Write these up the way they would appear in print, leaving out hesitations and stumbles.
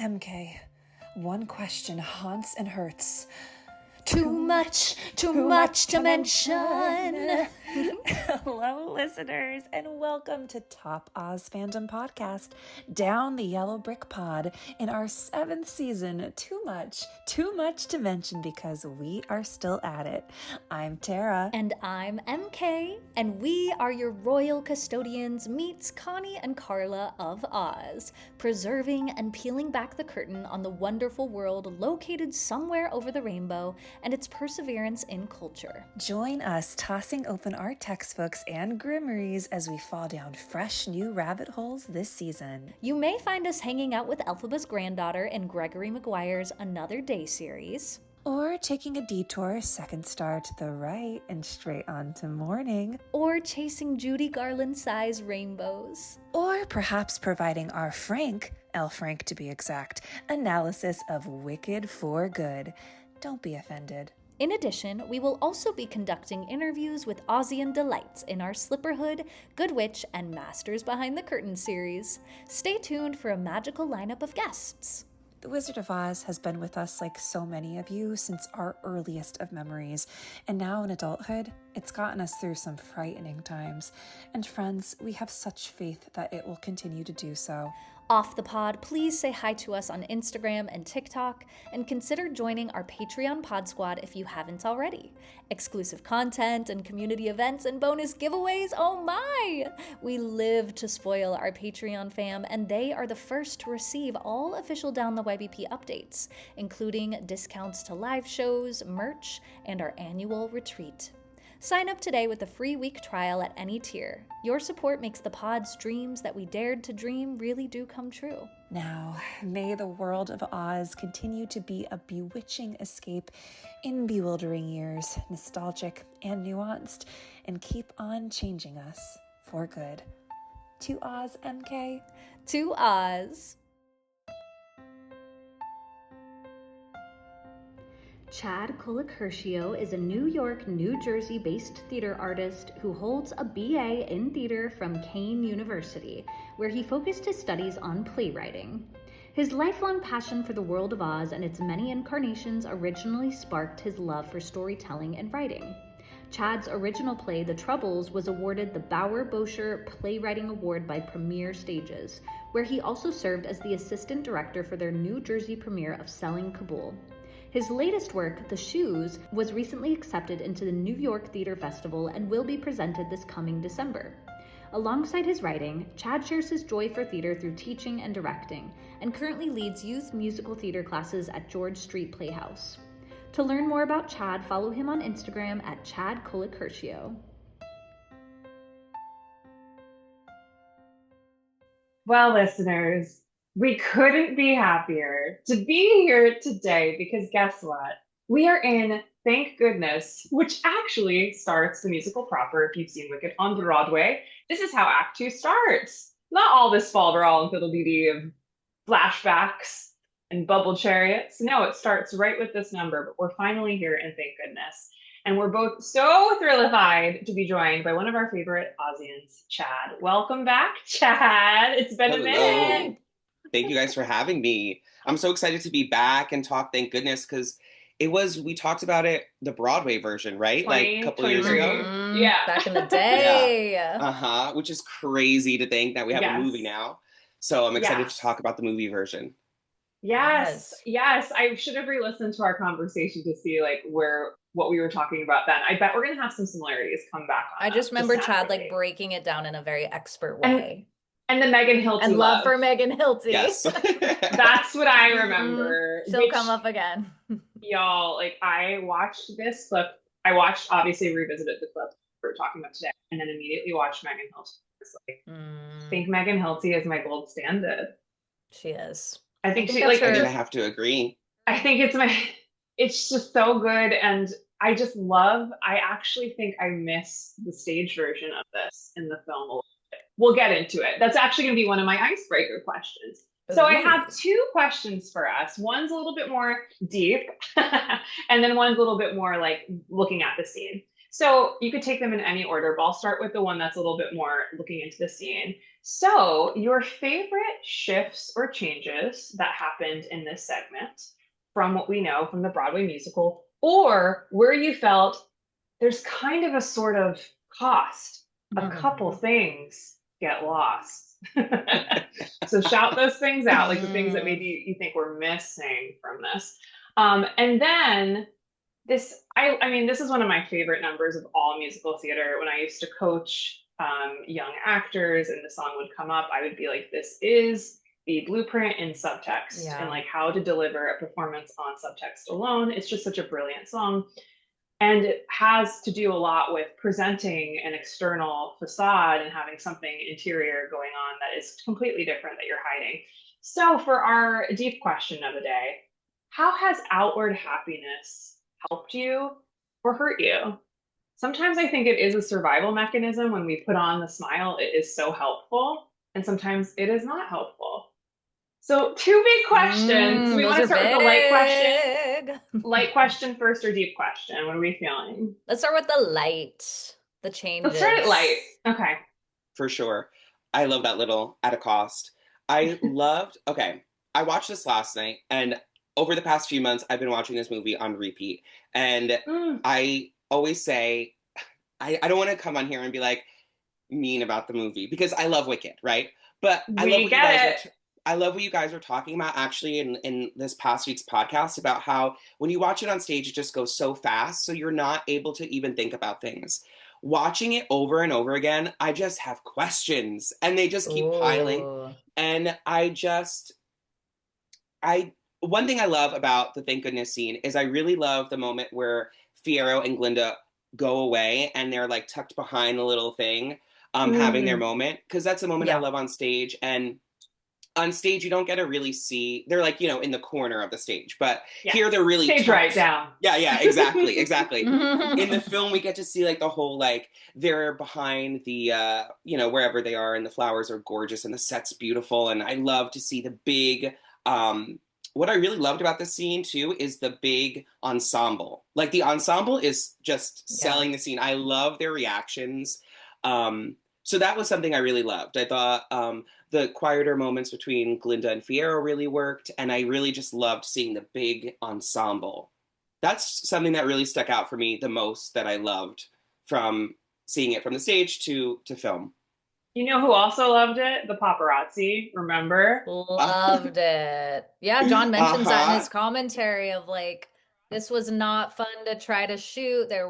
EmKay, one question haunts and hurts. Too much to mention. Hello, listeners, and welcome to Top Oz Fandom Podcast, Down the Yellow Brick Pod, in our 7th season. Too much to mention because we are still at it. I'm Tara. And I'm EmKay, and we are your royal custodians meets Connie and Carla of Oz, preserving and peeling back the curtain on the wonderful world located somewhere over the rainbow and its perseverance in culture. Join us tossing open our textbooks and grimoires as we fall down fresh new rabbit holes this season. You may find us hanging out with Elphaba's granddaughter in Gregory Maguire's Another Day series. Or taking a detour, second star to the right and straight on to morning. Or chasing Judy Garland-size rainbows. Or perhaps providing our L. Frank to be exact, analysis of Wicked for Good. Don't be offended. In addition, we will also be conducting interviews with Ozian delights in our Slipperhood, Good Witch, and Masters Behind the Curtain series. Stay tuned for a magical lineup of guests. The Wizard of Oz has been with us like so many of you since our earliest of memories, and now in adulthood, it's gotten us through some frightening times. And friends, we have such faith that it will continue to do so. Off the pod, please say hi to us on Instagram and TikTok, and consider joining our Patreon Pod Squad if you haven't already. Exclusive content and community events and bonus giveaways, oh my! We live to spoil our Patreon fam, and they are the first to receive all official Down the YBP updates, including discounts to live shows, merch, and our annual retreat. Sign up today with a free week trial at any tier. Your support makes the pod's dreams that we dared to dream really do come true. Now, may the world of Oz continue to be a bewitching escape in bewildering years, nostalgic and nuanced, and keep on changing us for good. To Oz, EmKay. To Oz. Chad Colacurcio is a New York, New Jersey-based theater artist who holds a BA in theater from Kane University, where he focused his studies on playwriting. His lifelong passion for the world of Oz and its many incarnations originally sparked his love for storytelling and writing. Chad's original play, The Troubles, was awarded the Bauer-Boscher Playwriting Award by Premier Stages, where he also served as the assistant director for their New Jersey premiere of Selling Kabul. His latest work, The Shoes, was recently accepted into the New York Theater Festival and will be presented this coming December. Alongside his writing, Chad shares his joy for theater through teaching and directing, and currently leads youth musical theater classes at George Street Playhouse. To learn more about Chad, follow him on Instagram at Chad Colacurcio. Well, listeners, we couldn't be happier to be here today because guess what? We are in Thank Goodness, which actually starts the musical proper if you've seen Wicked on Broadway. This is how Act 2 starts. Not all this falderal and fiddle-dee-dee of flashbacks and bubble chariots. No, it starts right with this number, but we're finally here in Thank Goodness. And we're both so thrillified to be joined by one of our favorite Ozians, Chad. Welcome back, Chad. It's been a minute. Thank you guys for having me. I'm so excited to be back and talk, thank goodness, because we talked about it, the Broadway version, right? Like a couple of years ago. Yeah. Back in the day. Yeah. Which is crazy to think that we have a movie now. So I'm excited to talk about the movie version. Yes. I should have re-listened to our conversation to see what we were talking about then. I bet we're going to have some similarities come back on. I just remember Chad breaking it down in a very expert way. And the Megan Hilty and love for Megan Hilty. Yes. That's what I remember. She'll come up again. Y'all, I watched this clip. Obviously revisited the clip we're talking about today, and then immediately watched Megan Hilty. I think Megan Hilty is my gold standard. She is. I think I'm gonna have to agree. I think it's just so good, and I actually think I miss the stage version of this in the film a little bit. We'll get into it. That's actually going to be one of my icebreaker questions. So I have two questions for us. One's a little bit more deep, and then one's a little bit more like looking at the scene. So you could take them in any order, but I'll start with the one that's a little bit more looking into the scene. So, your favorite shifts or changes that happened in this segment from what we know from the Broadway musical, or where you felt there's kind of a sort of cost, a couple things get lost. So shout those things out, like the things that maybe you think were missing from this. And then I mean, this is one of my favorite numbers of all musical theater. When I used to coach young actors and the song would come up, I would be like, this is the blueprint in subtext and like how to deliver a performance on subtext alone. It's just such a brilliant song. And it has to do a lot with presenting an external facade and having something interior going on that is completely different that you're hiding. So, for our deep question of the day, how has outward happiness helped you or hurt you? Sometimes I think it is a survival mechanism. When we put on the smile, it is so helpful, and sometimes it is not helpful. So, two big questions. Do we want to start with the light question? Light question first or deep question? What are we feeling? Let's start with the light, the changes. Let's start at light. Okay. For sure. I love that little at a cost. I watched this last night, and over the past few months, I've been watching this movie on repeat. And I always say, I don't want to come on here and be like mean about the movie because I love Wicked, right? But I love what you guys were talking about actually in this past week's podcast about how when you watch it on stage, it just goes so fast. So you're not able to even think about things. Watching it over and over again, I just have questions and they just keep piling. And one thing I love about the Thank Goodness scene is I really love the moment where Fiyero and Glinda go away and they're like tucked behind a little thing, having their moment. Because that's a moment I love on stage. And on stage, you don't get to really see, they're like, in the corner of the stage, but here they're really stage right down. Yeah, exactly. In the film, we get to see like the whole, like they're behind the, wherever they are and the flowers are gorgeous and the set's beautiful. And I love to see the big, what I really loved about this scene too is the big ensemble. Like the ensemble is just selling the scene. I love their reactions. So that was something I really loved. I thought the quieter moments between Glinda and Fiyero really worked, and I really just loved seeing the big ensemble. That's something that really stuck out for me the most that I loved from seeing it from the stage to film. You know who also loved it? The paparazzi, remember? Loved it. Yeah, John mentions that in his commentary of like, this was not fun to try to shoot. They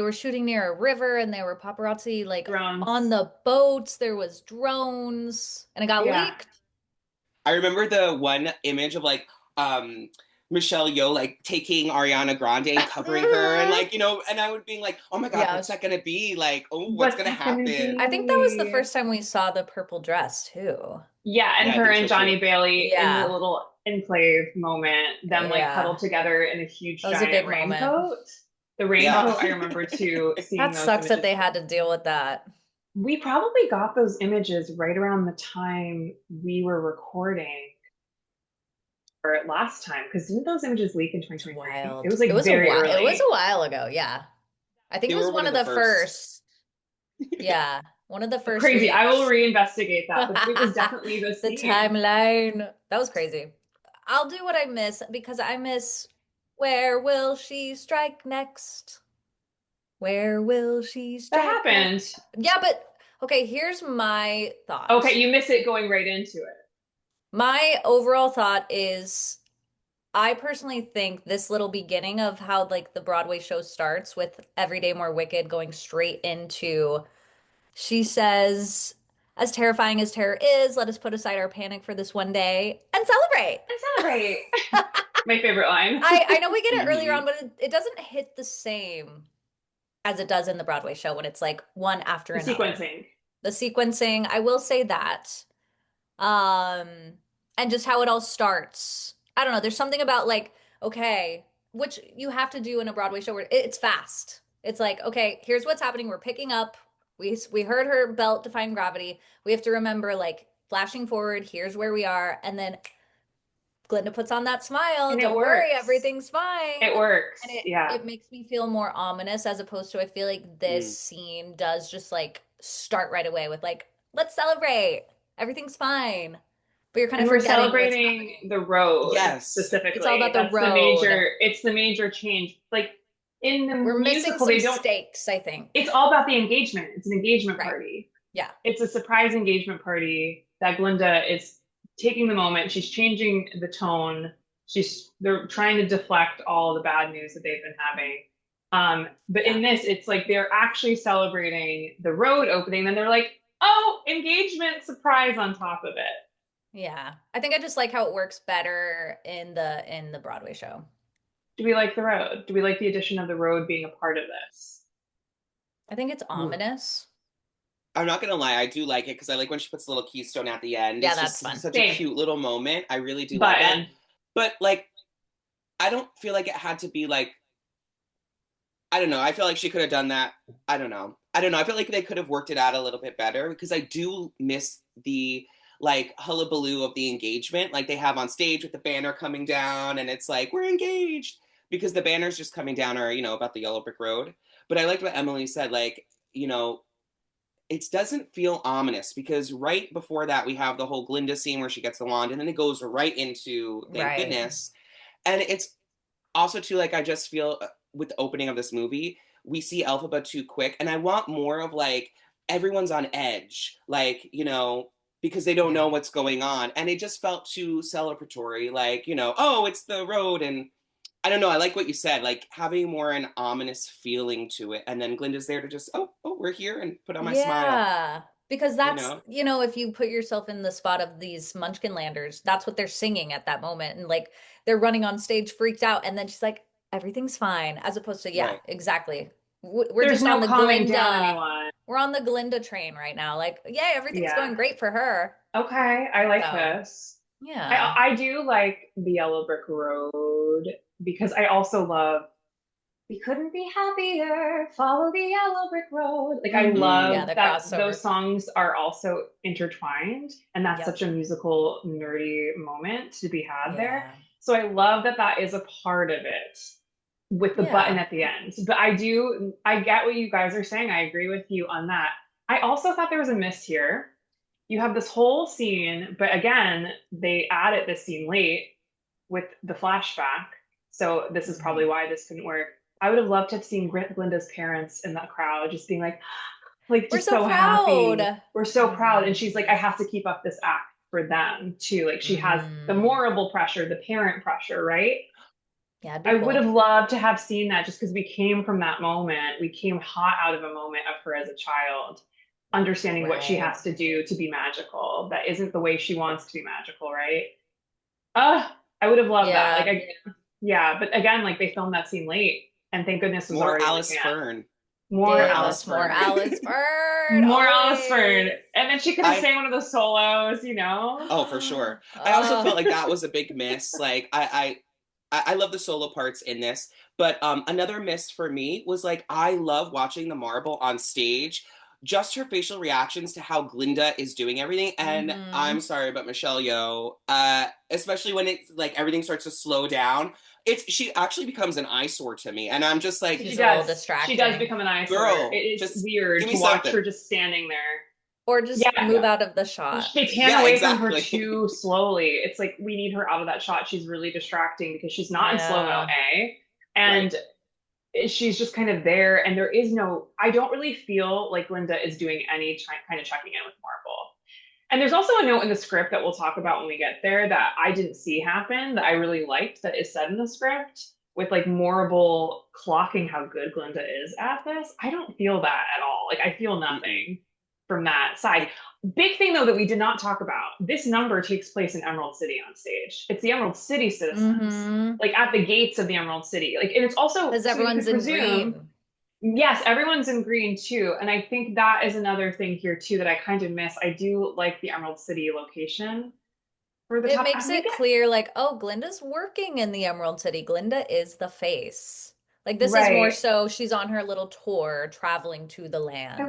were shooting near a river and there were paparazzi like drones on the boats. There was drones and it got leaked. I remember the one image of like Michelle Yeoh like taking Ariana Grande and covering her and like, and I would be like, oh my God, what's that gonna be? Like, what's gonna happen? I think that was the first time we saw the purple dress too. Yeah, and her and Johnny Bailey in the little enclave moment, them like huddled together in a huge giant raincoat. Moment. The raincoat, I remember too. Seeing that sucks that they had to deal with that. We probably got those images right around the time we were recording or last time, because didn't those images leak in 2023? It was like very early. It was a while ago, yeah. I think it was one of the first. Yeah, one of the first. Crazy. Weeks. I will reinvestigate that. But it was definitely the timeline. That was crazy. I'll do what I miss because I miss. Where will she strike next? Where will she strike That happened. Next? Yeah, but okay, here's my thought. Okay, you miss it going right into it. My overall thought is I personally think this little beginning of how like the Broadway show starts with Every Day More Wicked going straight into, she says, as terrifying as terror is, let us put aside our panic for this one day and celebrate. My favorite line. I know we get it earlier on, but it doesn't hit the same as it does in the Broadway show when it's like one after another. The sequencing, I will say that. And just how it all starts. I don't know. There's something about like, okay, which you have to do in a Broadway show where it's fast. It's like, okay, here's what's happening. We're picking up. We heard her belt defying gravity. We have to remember like flashing forward. Here's where we are. And then Glinda puts on that smile. And it Don't worry, works. everything's fine. It works. And Yeah. it makes me feel more ominous as opposed to I feel like this Mm. scene does just like start right away with like, let's celebrate. Everything's fine. But you're kind And of we're forgetting what's celebrating happening. the road Yes. It's all specifically. about the That's road. it's the major change. Like in the We're missing musical, some they don't, stakes, I think. it's all about the engagement. It's an engagement Right. party. Yeah. It's a surprise engagement party that Glinda is taking the moment. She's changing the tone. They're trying to deflect all the bad news that they've been having. But Yeah. in this, it's like they're actually celebrating the road opening. Then they're like, oh, engagement surprise on top of it. Yeah. I think I just like how it works better in the Broadway show. Do we like the road? Do we like the addition of the road being a part of this? I think it's Ooh. ominous. I'm not gonna lie, I do like it because I like when she puts the little keystone at the end. Yeah, It's that's just fun. such a Same. cute little moment. I really do love that. Button. But like, I don't feel like it had to be like, I don't know. I feel like she could have done that. I don't know. I don't know. I feel like they could have worked it out a little bit better because I do miss the like hullabaloo of the engagement like they have on stage with the banner coming down and it's like we're engaged because the banners just coming down are, about the yellow brick road. But I liked what Emily said, like, it doesn't feel ominous because right before that we have the whole Glinda scene where she gets the wand and then it goes right into thank Right. goodness. And it's also too like I just feel with the opening of this movie, we see Elphaba too quick, and I want more of like everyone's on edge, like because they don't Yeah. know what's going on, and it just felt too celebratory, like oh it's the road, and I don't know. I like what you said, like having more an ominous feeling to it, and then Glinda's there to just oh we're here and put on my smile, Yeah. Because you that's, know. if you put yourself in the spot of these Munchkinlanders, that's what they're singing at that moment. And like they're running on stage freaked out. And then she's like, everything's fine. As opposed to, yeah, Right. exactly. We're There's just on no the calming down Glinda. anyone. We're on the Glinda train right now. Like, yay, everything's Yeah. going great for her. Okay, I like So, this. yeah. I do like the Yellow Brick Road because I also love We Couldn't Be Happier, Follow the Yellow Brick Road. Like I Yeah, love the that crossover. those songs are also intertwined and that's Yep. such a musical nerdy moment to be had there. Yeah. So I love that that is a part of it with the button Yeah. at the end. But I get what you guys are saying. I agree with you on that. I also thought there was a miss here. You have this whole scene, but again, they added this scene late with the flashback. So this is Mhm. probably why this couldn't work. I would have loved to have seen Glinda's parents in that crowd just being like We're just so so happy. proud. We're so proud. And she's like, I Mhm. have to keep up this act for them too. Like she has the Mhm. moral pressure, the parent pressure, right? Yeah, it'd be I would have cool. loved to have seen that just because we came from that moment. We came hot out of a moment of her as a child, understanding what she Right. has to do to be magical. That isn't the way she wants to be magical, right? I would have loved that. Yeah. Yeah, but again, like they filmed that scene late, and thank goodness it was More already in the Alice can. Fern. More More Give Alice Alice us more Fern. Fern. Alice Bird, More Alice Fern. always. And then she could have I sang one of those solos, you know? Oh, for sure. I also Uh, felt like that was a big miss. Like I love the solo parts in this, but another miss for me was like I love watching the marble on stage. Just her facial reactions to how Glinda is doing everything, and I'm mhm. sorry, but Michelle Yeoh, especially when it's like everything starts to slow down, she actually becomes an eyesore to me, and I'm just like, She She's a little does. She does distracting. become an eyesore. It girl, is just weird give me to watch something. her just standing there. Or just Yeah, move out of the shot. they pan Yeah, away from her exactly. too slowly. It's like we need her out of that shot. She's really distracting because she's not in slow mo, Yeah. A. Right. And she's just kind of there. And there is no, I don't really feel like Linda is doing any kind of checking in with Marvel. And there's also a note in the script that we'll talk about when we get there that I didn't see happen that I really liked that is said in the script with like Morrible clocking how good Glinda is at this. I don't feel that at all. Like I feel Mm-mm. nothing from that side. Big thing though that we did not talk about. This number takes place in Emerald City on stage. It's the Emerald City citizens, Mm-hmm. like at the gates of the Emerald City. Like, and it's also Because so you everyone's could in presume, green. yes, everyone's in green too. And I think that is another thing here too that I kind of miss. I do like the Emerald City location for the It top. makes And we it get clear, like, oh, Glinda's working in the Emerald City. Glinda is the face. Like this is more Right. so she's on her little tour traveling to the I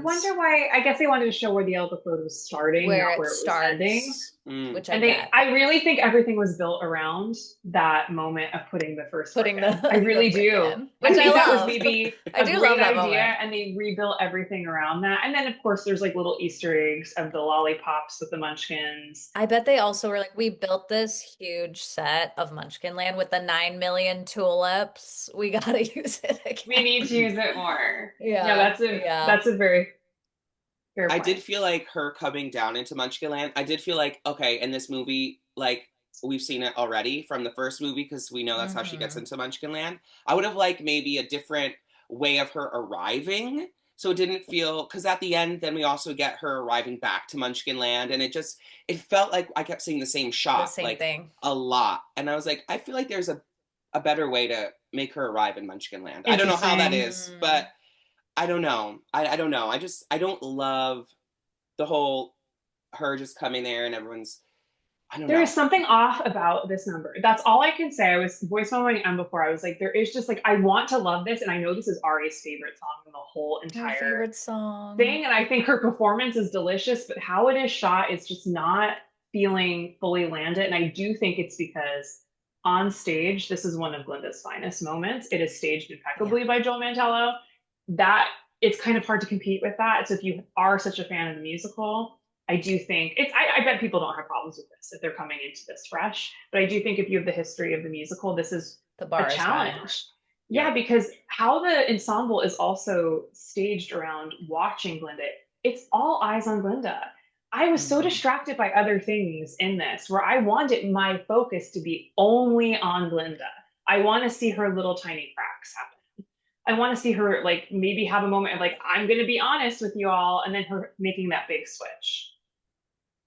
wonder lands why. I guess they wanted to show where the Yellow Brick Road was starting, where not it where it was ending. starts, Mm. which I And get. I really think everything was built around that moment of putting the first brick Putting in. I the really brick do. in, I which I think that was love. maybe I a do love great that idea, moment. and they rebuilt everything around that. And then, of course, there's like little Easter eggs of the lollipops with the munchkins. I bet they also were like, we built this huge set of Munchkin Land with the 9 million tulips. We gotta use it We again. need to use it more. Yeah, Yeah, yeah. that's a very fair I did point. feel like her coming down into Munchkinland. I did feel like, okay, in this movie, like we've seen it already from the first movie because we know that's how she gets Hmm. into Munchkinland. I would have liked maybe a different way of her arriving. So it didn't feel, because at the end, then we also get her arriving back to Munchkinland, and it felt like I kept seeing the same The shot same like thing. a lot. And I was like, I feel like there's a better way to make her arrive in Munchkinland. I don't know how that Interesting. is, but Mm. I don't know. I don't know. I don't love the whole her just coming there and everyone's I don't There is know. something off about this number. That's all I can say. I was voice memoing M before. I was like, there is just like, I want to love this. And I know this is Ari's favorite song in the whole Her entire favorite song. thing. And I think her performance is delicious, but how it is shot is just not feeling fully landed. And I do think it's because on stage, this is one of Glinda's finest moments. It is staged Yeah. impeccably by Joel Mantello. That it's kind of hard to compete with that. So if you are such a fan of the musical, I do think I bet people don't have problems with this if they're coming into this fresh. But I do think if you have the history of the musical, this is The a bar is high. challenge. Yeah. Yeah, because how the ensemble is also staged around watching Glinda, it's all eyes on Glinda. I was so Mhm. distracted by other things in this where I wanted my focus to be only on Glinda. I want to see her little tiny cracks happen. I want to see her like maybe have a moment of like, I'm going to be honest with you all, and then her making that big switch.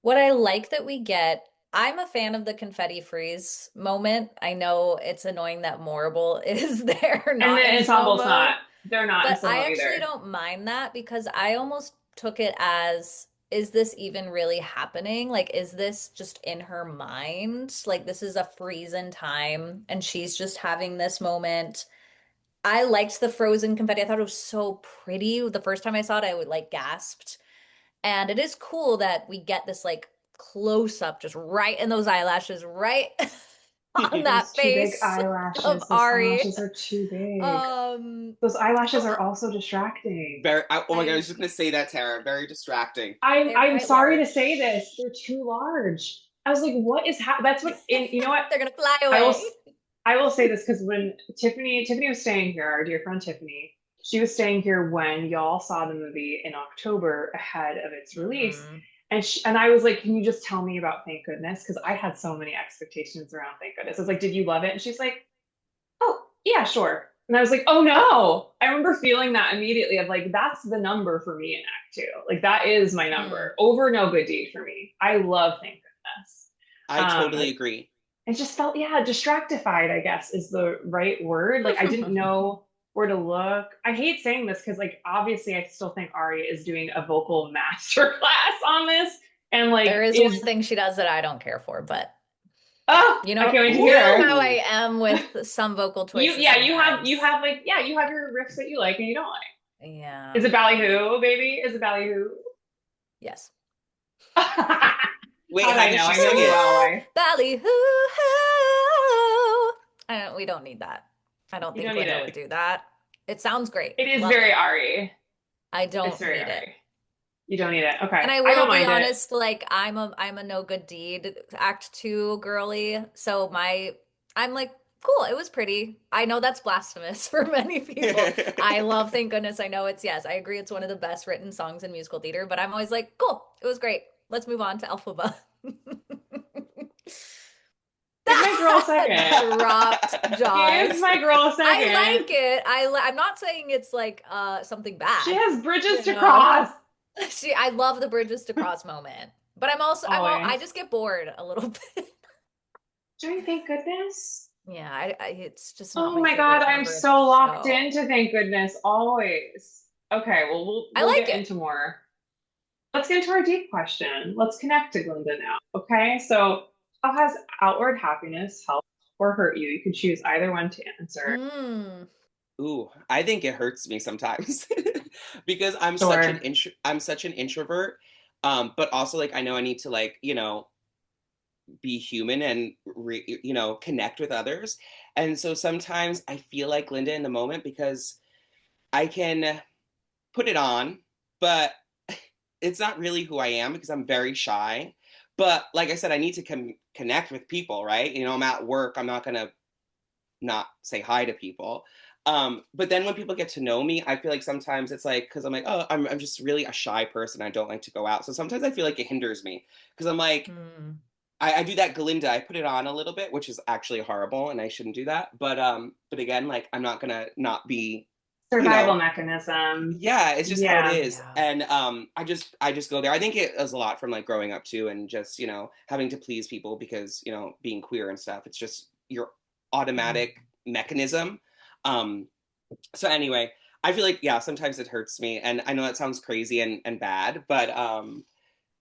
What I like that we get, I'm a fan of the confetti freeze moment. I know it's annoying that Morrible is there, And not the in ensemble's slow-mo, not, they're not in but I slow-mo actually either. don't mind that because I almost took it as, is this even really happening? Like, is this just in her mind? Like, this is a freeze in time and she's just having this moment. I liked the frozen confetti. I thought it was so pretty. The first time I saw it, I would like gasped. And it is cool that we get this like close up just right in those eyelashes, right on that Those too big face of eyelashes. Those Ari. eyelashes are too big. Um, Those eyelashes no, are also distracting. Oh my god, I I was just gonna say that, Tara. Very distracting. they're I'm quite sorry to say large. this. They're too large. I was like, what is that's what and you know what? They're gonna fly I will away. I will say this because when Tiffany was staying here, our dear friend Tiffany, she was staying here when y'all saw the movie in October ahead of its release. Hmm. And I was like, can you just tell me about Thank Goodness? Because I had so many expectations around Thank Goodness. I was like, did you love it? And she's like, oh, yeah, sure. And I was like, oh no. I remember feeling that immediately of like, that's the number for me in Act Two. Like, that is my Hmm. number. Over No Good Deed for me. I love Thank Goodness. I totally Um, agree. it just felt, yeah, distractified, I guess is the right word. Like, I didn't know where to look. I hate saying this because, like, obviously, I still think Ari is doing a vocal masterclass on this. And, There like, is one thing she does that I don't care for, but oh, I can't wait to you know hear. how I Ooh. am with some vocal You, choices yeah, sometimes. you have your riffs that you like and you don't like. Yeah. Is it Ballyhoo, baby? Is it Ballyhoo? Yes. Wait, How'd how I does know? she I know sing you it? well, way. Ballyhoo. We don't need that. I don't You think don't need Glinda it. would do that. It sounds great. It is Love very it. Ari. I It's don't very need it. Ari. You don't need it. Okay. And I I will don't be mind it. honest, like I'm a no good deed act two girly. So I'm like, cool, it was pretty. I know that's blasphemous for many people. I love Thank Goodness. I know it's yes, I agree it's one of the best written songs in musical theater, but I'm always like, cool, it was great. Let's move on to Elphaba. Give my girl a second. Dropped Give jaws. my girl a I second. like it. I'm not saying it's like something She bad, has bridges you to know. cross. I love the bridges to cross moment. But I Always. just get bored a little bit. Doing thank goodness. Yeah, it's just not Oh my my God, favorite I'm number in the so locked show. into thank goodness always. Okay, well I we'll like get it. into more. Let's get into our deep question. Let's connect to Glinda now. Okay, so how has outward happiness helped or hurt you? You can choose either one to answer. Mm. Ooh, I think it hurts me sometimes because Sure. I'm such an introvert. But also like I know I need to like, be human and connect with others. And so sometimes I feel like Linda in the moment because I can put it on, but it's not really who I am because I'm very shy. But like I said, I need to connect with people, right? I'm at work. I'm not gonna not say hi to people. But then when people get to know me, I feel like sometimes it's like because I'm like, oh, I'm just really a shy person. I don't like to go out. So sometimes I feel like it hinders me because I'm like, Mm. I do that Galinda. I put it on a little bit, which is actually horrible, and I shouldn't do that. But again, like I'm not gonna not be, you Survival know, mechanism. yeah, it's just how it Yeah. is. Yeah. And I just go there. I think it is a lot from like growing up too, and just having to please people because being queer and stuff. It's just your Mm. automatic mechanism. Um, so anyway, I feel like yeah, sometimes it hurts me, and I know that sounds crazy and bad, but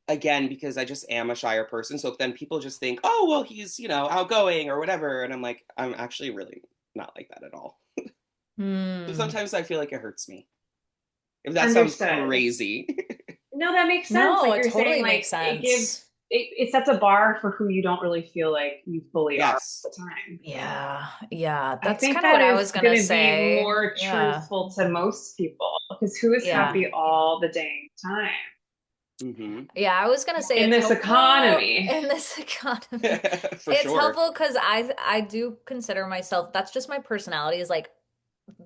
again because I just am a shyer person. So then people just think, oh well, he's outgoing or whatever, and I'm like, I'm actually really not like that at all. So Mm. sometimes I feel like it hurts me. If that sounds Understood. crazy. No, that makes sense. No, Like it you're saying, totally like makes it gives sense. it sets a bar for who you don't really feel like you fully are Yes. all the time. Yeah, yeah, I that's think kind of that what I is was gonna going to be say. more Yeah, truthful to most people because who is yeah, happy all the dang time Hmm. yeah. I was gonna say in it's this helpful economy? in this economy. For It's sure. helpful because I do consider myself, that's just my personality is like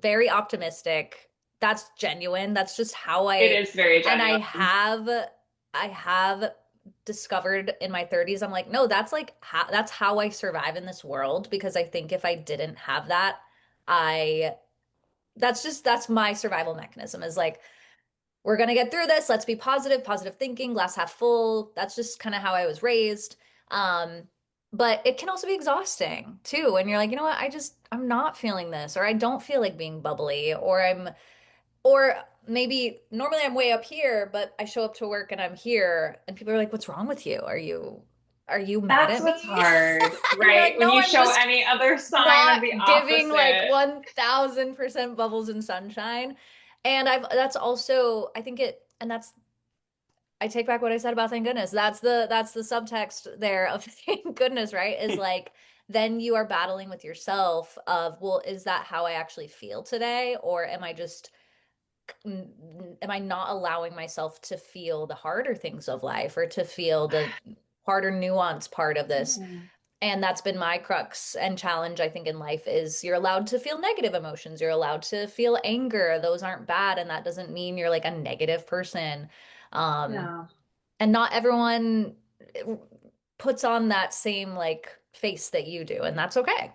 very optimistic. That's genuine. That's just how It I, is very and genuine. I have discovered in my 30s, I'm like, no, that's how I survive in this world because I think if I didn't have that, I that's my survival mechanism is like we're going to get through this. Let's be positive, positive thinking, glass half full. That's just kind of how I was raised. Um, but it can also be exhausting too. And you're like, you know what? I'm not feeling this, or I don't feel like being bubbly, or maybe normally I'm way up here, but I show up to work and I'm here and people are like, what's wrong with you? Are you mad That's at me? what's hard, And you're right? like, When no, you I'm show just any other sign of not the giving like opposite. 1000% bubbles and sunshine. And that's also, I think it, and that's, I take back what I said about thank goodness. That's the subtext there of thank goodness, right? Is like then you are battling with yourself of, well, is that how I actually feel today? Or am I not allowing myself to feel the harder things of life or to feel the harder nuance part of this? Yeah. And that's been my crux and challenge, I think, in life is you're allowed to feel negative emotions. You're allowed to feel anger. Those aren't bad. And that doesn't mean you're like a negative person. Um, No. and not everyone puts on that same like face that you do, and that's okay.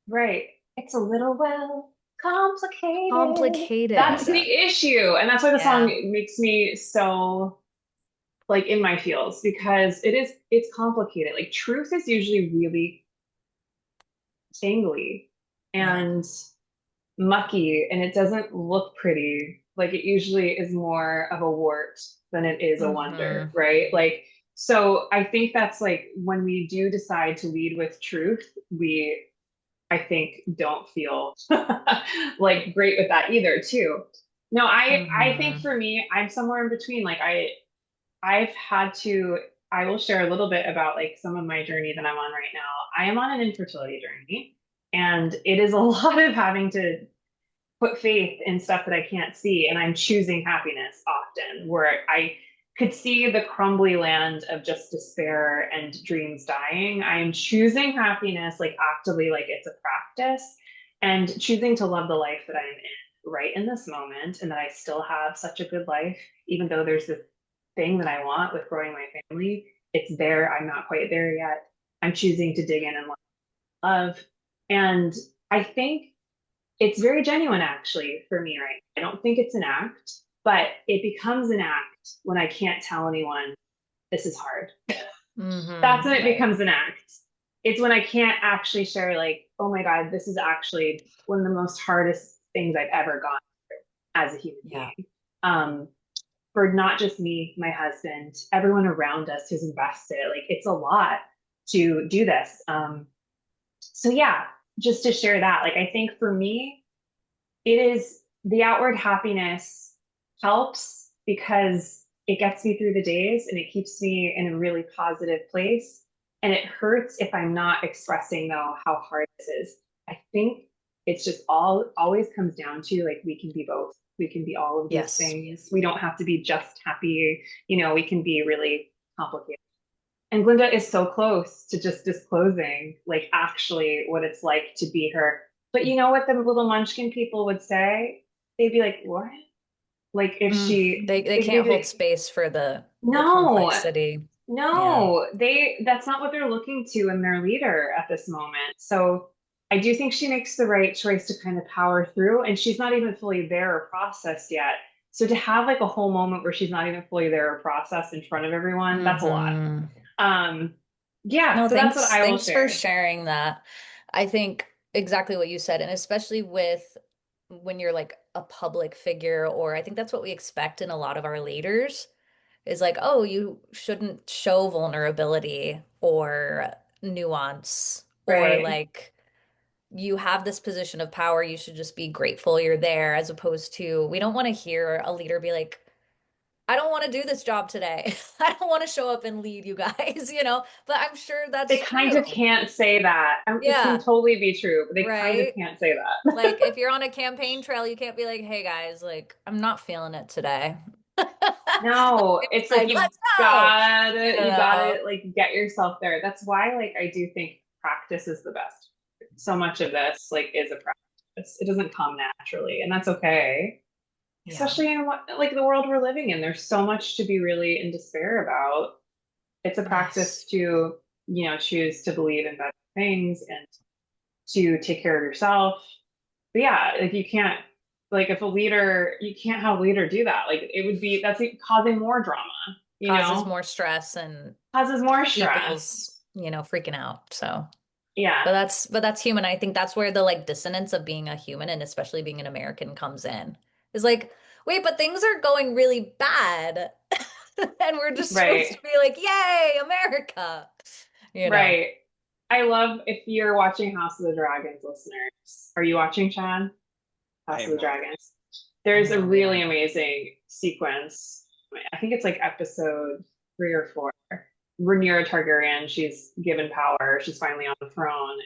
Right. It's a little well complicated. That's Complicated. the issue. And that's why the song Yeah. makes me so like in my feels because it's complicated. Like truth is usually really tangly Yeah. and mucky and it doesn't look pretty. Like it usually is more of a wart than it is a wonder, Hmm. right? Like so I think that's like when we do decide to lead with truth, we I think don't feel like great with that either too. No, I think Hmm. for me, I'm somewhere in between. Like I've had to I will share a little bit about like some of my journey that I'm on right now. I am on an infertility journey and it is a lot of having to put faith in stuff that I can't see. And I'm choosing happiness often, where I could see the crumbly land of just despair and dreams dying. I am choosing happiness, like actively, like it's a practice, and choosing to love the life that I am in right in this moment, and that I still have such a good life, even though there's this thing that I want with growing my family. It's there. I'm not quite there yet. I'm choosing to dig in and love. And I think it's very genuine actually for me, right? I don't think it's an act, but it becomes an act when I can't tell anyone this is hard. That's when it Right. becomes an act. It's when I can't actually share, like, oh my God, this is actually one of the most hardest things I've ever gone through as a human Yeah. being. Um, for not just me, my husband, everyone around us who's invested. Like, it's a lot to do this. So, yeah, just to share that, like, I think for me, it is the outward happiness helps because it gets me through the days and it keeps me in a really positive place. And it hurts if I'm not expressing though how hard this is. I think it's just all always comes down to like we can be both. We can be all of these Yes. things. We don't have to be just happy. We can be really complicated. And Glinda is so close to just disclosing like actually what it's like to be her. But you know what the little munchkin people would say? They'd be like, what? Like if she They they'd can't be hold like, space for the no, complexity. Yeah. no, that's not what they're looking to in their leader at this moment. So I do think she makes the right choice to kind of power through, and she's not even fully there or processed yet. So to have like a whole moment where she's not even fully there or processed in front of everyone, that's a lot. Hmm. Um, yeah, No, so that's what I will thanks for share. sharing that. I think exactly what you said, and especially with when you're like a public figure, or I think that's what we expect in a lot of our leaders is like, oh, you shouldn't show vulnerability or nuance, or Right. like you have this position of power, you should just be grateful you're there, as opposed to we don't want to hear a leader be like, I don't want to do this job today. I don't want to show up and lead you guys, but I'm sure They that's kind true. of can't say that. It can Yeah, totally be true, but they kind of right? can't say that. Like if you're on a campaign trail, you can't be like, "Hey guys, like I'm not feeling it today." No, It's it's like like, you "Let's go." gotta, You you know. gotta like get yourself there. That's why like I do think practice is the best. So much of this like is a practice. It doesn't come naturally, and that's okay. Yeah. Especially in what like the world we're living in. There's so much to be really in despair about. It's a practice Yes. to, choose to believe in better things and to take care of yourself. But yeah, like you can't like if a leader, you can't have a leader do that. Like it would be that's like, causing more drama, Causes more stress and causes more people's, stress. freaking out. So, Yeah, but that's human. I think that's where the like dissonance of being a human and especially being an American comes in. Is like, wait, but things are going really bad. And we're just supposed to right, be like, yay, America. You know. right. I love if you're watching House of the Dragons, listeners. Are you watching Chad? I House of am the not. Dragons. I There's a know we really are. amazing sequence. I think it's like episode 3 or 4. Rhaenyra Targaryen, she's given power. She's finally on the throne.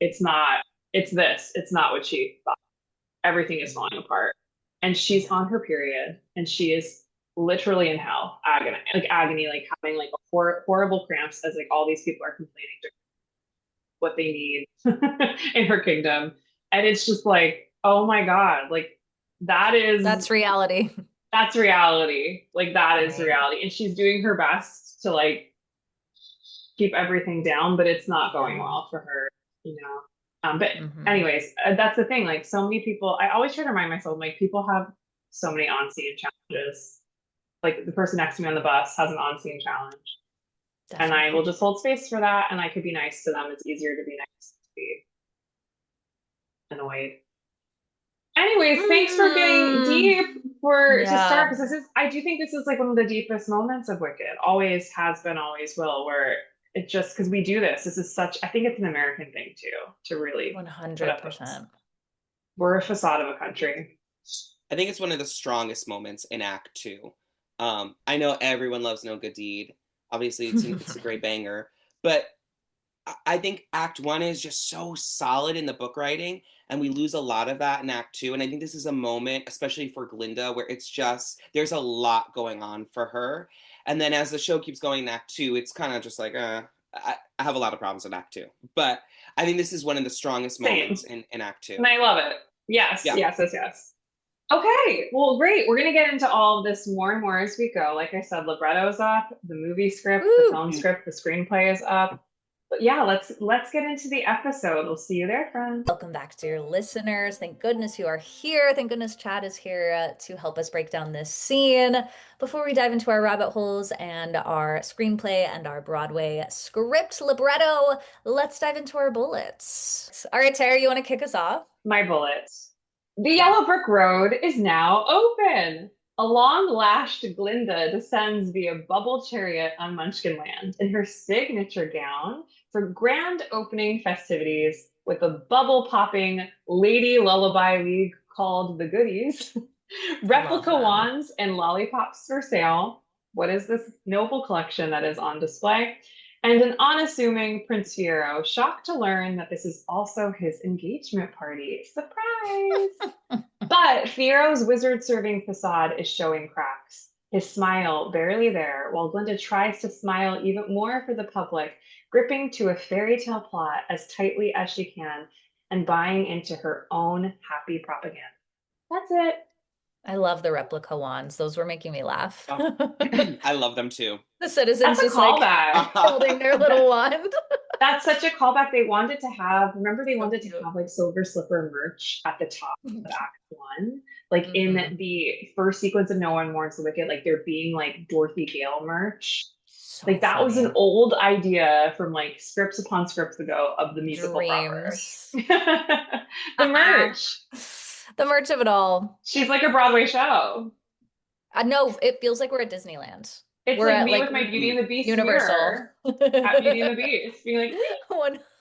It's not, it's this. It's not what she thought. Everything is falling apart. And she's Yeah. on her period and she is literally in hell, agony, like having like horrible cramps as like all these people are complaining to what they need in her kingdom. And it's just like, oh my God, like that is That's reality. that's reality. Like that is Right. reality. And she's doing her best to like keep everything down, but it's not going Yeah. well for her. But Hmm. anyways, that's the thing. Like so many people, I always try to remind myself, like people have so many on-scene challenges. Like the person next to me on the bus has an on-scene challenge, and I will Definitely. just hold space for that. And I could be nice to them. It's easier to be nice to be annoyed. Anyways, thanks for getting Mm, deep for to start yeah. because I do think this is like one of the deepest moments of Wicked. Always has been, always will, where it just because we do this. This is such I think it's an American thing too, to really put up with this. 100%. We're a facade of a country. I think it's one of the strongest moments in Act Two. I know everyone loves No Good Deed. Obviously, it's a great banger, but I think Act One is just so solid in the book writing, and we lose a lot of that in Act Two. And I think this is a moment, especially for Glinda, where it's just there's a lot going on for her. And then as the show keeps going in Act Two, it's kind of just like, I have a lot of problems in Act Two. But I think this is one of the strongest moments Same. in Act And Two. I love it. Yes, Yeah, yes, yes, yes. Okay, well, great. We're gonna get into all of this more and more as we go. Like I said, libretto's up, the movie script, the Woo! film script, the screenplay is up. But yeah, let's get into the episode. We'll see you there, friends. Welcome back, dear listeners. Thank goodness you are here. Thank goodness Chad is here to help us break down this scene. Before we dive into our rabbit holes and our screenplay and our Broadway script libretto, let's dive into our bullets. All right, Tara, you want to kick us off? My bullet. The Yeah. yellow brick road is now open. A long-lashed Glinda descends via bubble chariot on Munchkinland in her signature gown for grand opening festivities with the bubble-popping Lady Lullaby League called The Goodies, Love replica them. wands and lollipops for sale. What is this noble collection that is on display? And an unassuming Prince Fiero, shocked to learn that this is also his engagement party. Surprise! But Fiero's wizard serving facade is showing cracks. His smile barely there, while Glinda tries to smile even more for the public, gripping to a fairy tale plot as tightly as she can and buying into her own happy propaganda. That's it. I love the replica wands. Those were making me laugh. Oh, I love them too. The citizens That's a just like callback. holding their little wand. That's such a callback. They wanted to have, remember, they So wanted to cute. have like Silver Slipper merch at the top of Act One. Like Mhm. in the first sequence of No One Mourns the Wicked, like there being like Dorothy Gale merch. So Like that was funny. an old idea from like scripts upon scripts ago of the musical proper. Dreams. The merch. The merch of it all. She's like a Broadway show. No, it feels like we're at Disneyland. It's We're like at me like with my Beauty and the Beast Universal. mirror at Beauty and the Beast, being like,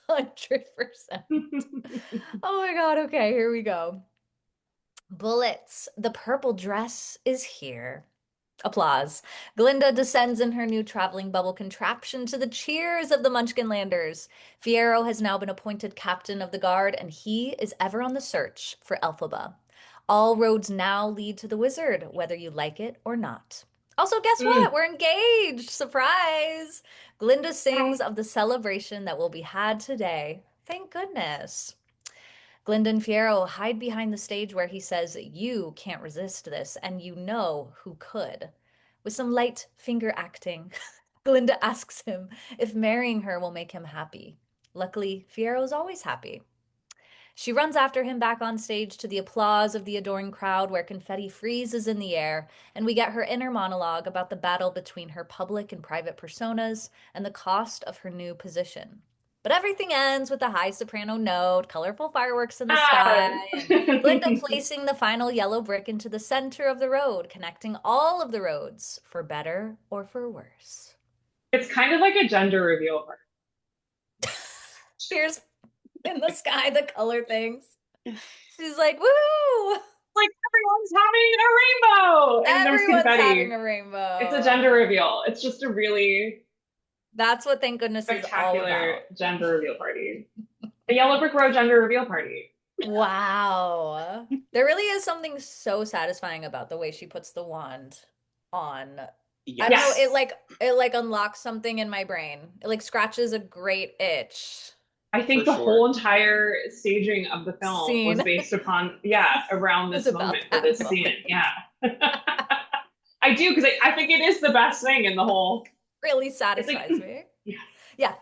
100%. Oh my God. Okay, here we go. Bullets. The purple dress is here. Applause. Glinda descends in her new traveling bubble contraption to the cheers of the Munchkinlanders. Fiero has now been appointed captain of the guard, and he is ever on the search for Elphaba. All roads now lead to the wizard, whether you like it or not. Also, guess what? We're engaged! Surprise! Glinda sings of the celebration that will be had today. Thank goodness. Glinda and Fiero hide behind the stage where he says, "You can't resist this, and you know who could." With some light finger acting, Glinda asks him if marrying her will make him happy. Luckily, Fiero's always happy. She runs after him back on stage to the applause of the adoring crowd where confetti freezes in the air, and we get her inner monologue about the battle between her public and private personas and the cost of her new position. But everything ends with a high soprano note, colorful fireworks in the sky, and Glinda placing the final yellow brick into the center of the road, connecting all of the roads, for better or for worse. It's kind of like a gender reveal part. Here's in the sky the color things. She's like, woo! Like everyone's having a rainbow, and there's Everyone's confetti. having a rainbow. It's a gender reveal. It's just a really That's what Thank Goodness is all spectacular about. gender reveal party. A Yellow Brick Road gender reveal party. Wow. There really is something so satisfying about the way she puts the wand on. I don't know, it like unlocks something in my brain. It like scratches a great itch. I think For the sure. whole entire staging of the film Scene. was based upon, around It's this about moment for that this moment. scene. Yeah. I do, because I think it is the best thing in the whole. Really satisfies me. Yeah. Yeah.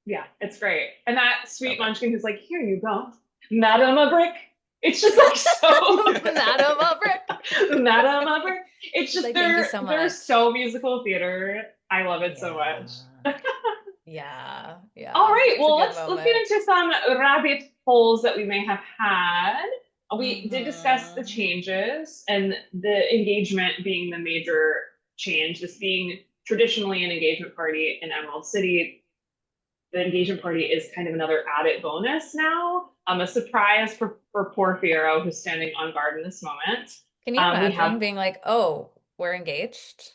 Yeah, it's great. And that sweet Okay. munchkin who's like, here you go, Madam a Brick. It's just like so. Madam a Brick. Madam a Brick. It's just Like, thank you so they're much. so musical theater. I love it so much. Yeah. Yeah. All right, It's a well, good let's moment. get into some rabbit holes that we may have had. We did discuss the Mhm. changes and the engagement being the major change. This being traditionally an engagement party in Emerald City, the engagement party is kind of another added bonus now. A surprise for poor Fiero, who's standing on guard in this moment. Can you we imagine have- being like, oh, we're engaged?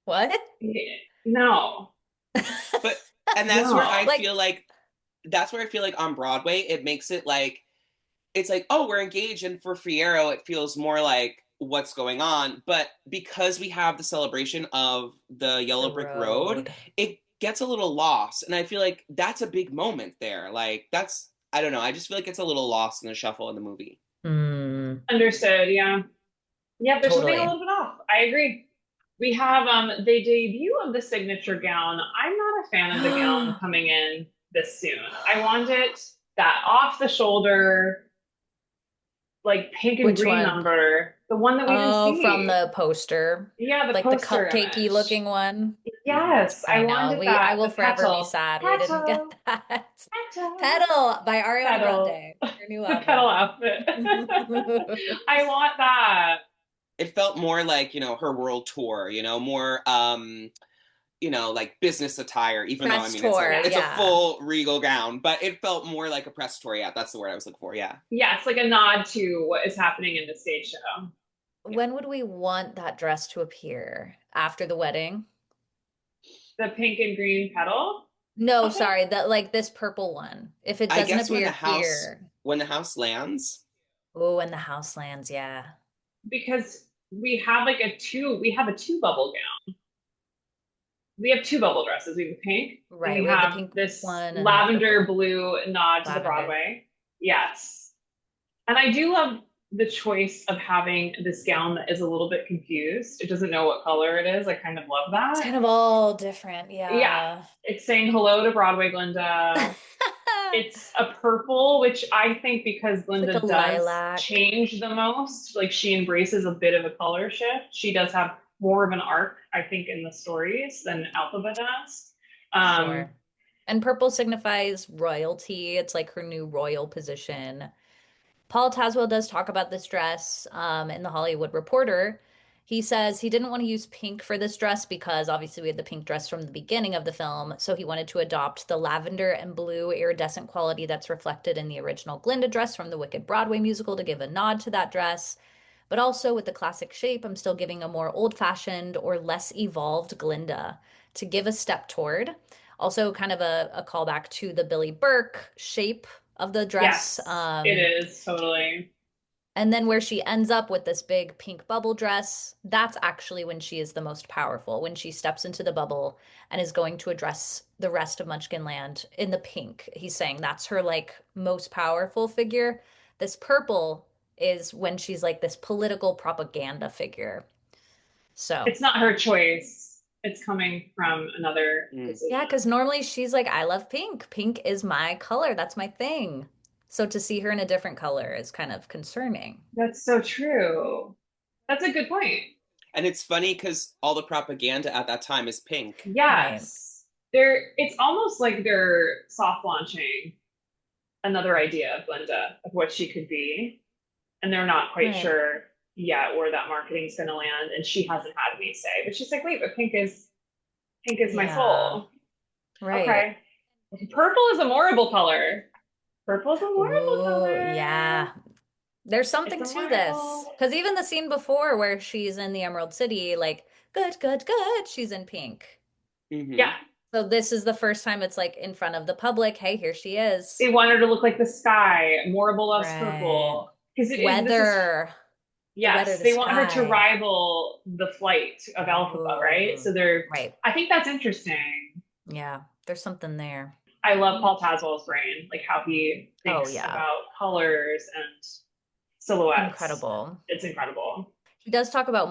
What? No. But and that's where I Like- feel like on Broadway it makes it like it's like, oh, we're engaged, and for Fiero it feels more like what's going on. But because we have the celebration of the Yellow The Brick Road, it gets a little lost. And I feel like that's a big moment there. Like that's, I don't know, I just feel like it's a little lost in the shuffle in the movie. Mm. Understood, yeah. Yeah, there's something a Totally. little bit off. I agree. We have the debut of the signature gown. I'm not a fan of the gown coming in this soon. I want it that off the shoulder, like pink and Which green one? number. The one that we didn't see. From the poster. Yeah, the Like the poster cupcakey image. looking one. Yes, I know. wanted that. I will The forever petal. be sad we didn't get that. Petal. Petal by Ariana Petal. Grande. Her new The album. petal outfit. I want that. It felt more like, her world tour, more like business attire, even though I Press mean tour, it's a yeah. full regal gown, but it felt more like a press tour. Yeah, that's the word I was looking for. Yeah. Yeah, it's like a nod to what is happening in the stage show. When would we want that dress to appear? After the wedding? The pink and green petal No, outfit? sorry, that like this purple one. If it I doesn't guess appear here. when the house lands. Oh, and the house lands, yeah. Because we have a two bubble gown. We have two bubble dresses. We have pink and Right, we we have the have pink this one and the lavender purple. blue nod to the Lavender. Broadway. Yes. And I do love the choice of having this gown that is a little bit confused. It doesn't know what color it is. I kind of love It's that. kind of all different, Yeah. yeah. It's saying hello to Broadway Glinda. It's a purple, which I think because It's like Glinda a does lilac. change the most, like she embraces a bit of a color shift. She does have more of an arc, I think, in the stories than Alphaba does. Um, Sure. And purple signifies royalty. It's like her new royal position. Paul Tazwell does talk about this dress in the Hollywood Reporter. He says he didn't want to use pink for this dress because obviously we had the pink dress from the beginning of the film. So he wanted to adopt the lavender and blue iridescent quality that's reflected in the original Glinda dress from the Wicked Broadway musical to give a nod to that dress. But also with the classic shape, I'm still giving a more old-fashioned or less evolved Glinda to give a step toward. Also, kind of a callback to the Billy Burke shape of the dress. yes, it is totally. And then where she ends up with this big pink bubble dress, that's actually when she is the most powerful, when she steps into the bubble and is going to address the rest of Munchkin Land in the pink. He's saying that's her like most powerful figure. This purple is when she's like this political propaganda figure. So, It's not her choice. It's coming from another Mm. yeah, decision. because normally she's like, I love pink. Pink is my color. That's my thing. So to see her in a different color is kind of concerning. That's so true. That's a good point. And it's funny because all the propaganda at that time is pink. Right. Yes. It's almost like they're soft launching another idea of Glinda of what she could be. And they're not quite Right. sure yet where that marketing's gonna land. And she hasn't had any say. But she's like, wait, but pink is my Yeah. soul. Right. Okay. Purple is a memorable color. Purple is a memorable Ooh, color. yeah. There's It's something to this. memorable. Because even the scene before where she's in the Emerald City, like, good, good, good, she's in pink. Yeah. Hmm. So this is the first time it's like in front of the public. Hey, here she They is. want her to look like the sky. Memorable loves Right. purple. Because this is Weather, the weather, yes, the they want her to sky. rival the flight of Alphaba, right? Ooh, So they're, right. I think that's interesting. Yeah, there's something there. I love Paul Tazwell's brain, like how he Oh, thinks yeah. about colors and silhouettes. Incredible. It's incredible. He does talk about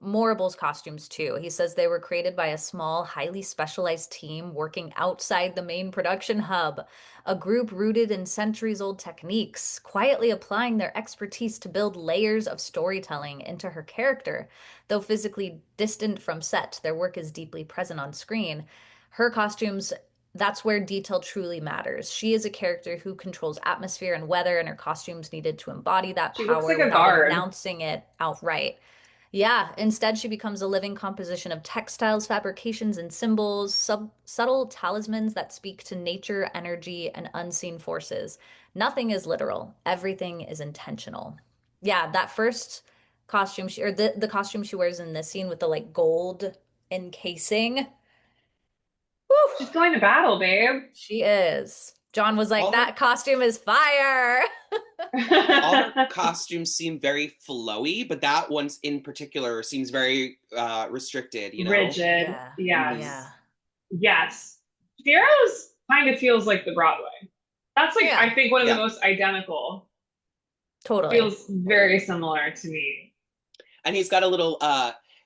Morable's costumes too. He says they were created by a small, highly specialized team working outside the main production hub, a group rooted in centuries-old techniques, quietly applying their expertise to build layers of storytelling into her character. Though physically distant from set, their work is deeply present on screen. Her costumes, that's where detail truly matters. She is a character who controls atmosphere and weather, and her costumes needed to embody that She looks like power a without guard. announcing it outright. Yeah, instead, she becomes a living composition of textiles, fabrications, and symbols, subtle talismans that speak to nature, energy, and unseen forces. Nothing is literal, everything is intentional. Yeah, that first costume, or the costume she wears in this scene with the like gold encasing. Whew, She's going to battle, babe. she is. John was like, All her that costume is fire. all her costumes seem very flowy, but that one in particular seems very restricted, you know? Rigid. Yeah, Hmm. yeah, Yes. Yes. Fiero's kind of feels like the Broadway. That's like, yeah, I think, one of the Yeah. most identical. totally. Feels very similar to me. And he's got a little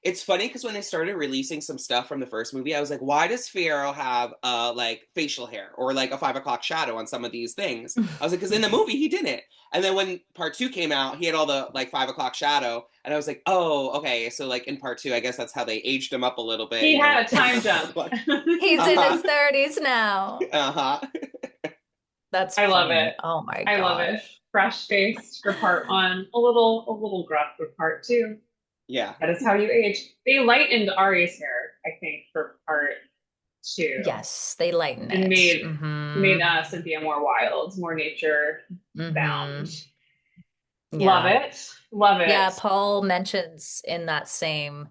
it's funny because when they started releasing some stuff from the first movie, I was like, why does Fiyero have like facial hair or like a 5 o'clock shadow on some of these things? I was like, because in the movie he didn't. And then when part two came out, he had all the like 5 o'clock shadow. And I was like, oh, okay. So like in part two, I guess that's how they aged him up a little bit, He you know, had a time jump. He's in uh-huh. his 30s now. Uh-huh. That's I love it. funny. Oh my I love it. gosh. Fresh faced for part one, a little gruff for part two. Yeah. That is how you age. They lightened Ari's hair, I think, for part two, Yes, they lighten and it. made Cynthia more wild, more nature bound. Love Yeah. it. Love Yeah, it. Paul mentions in that same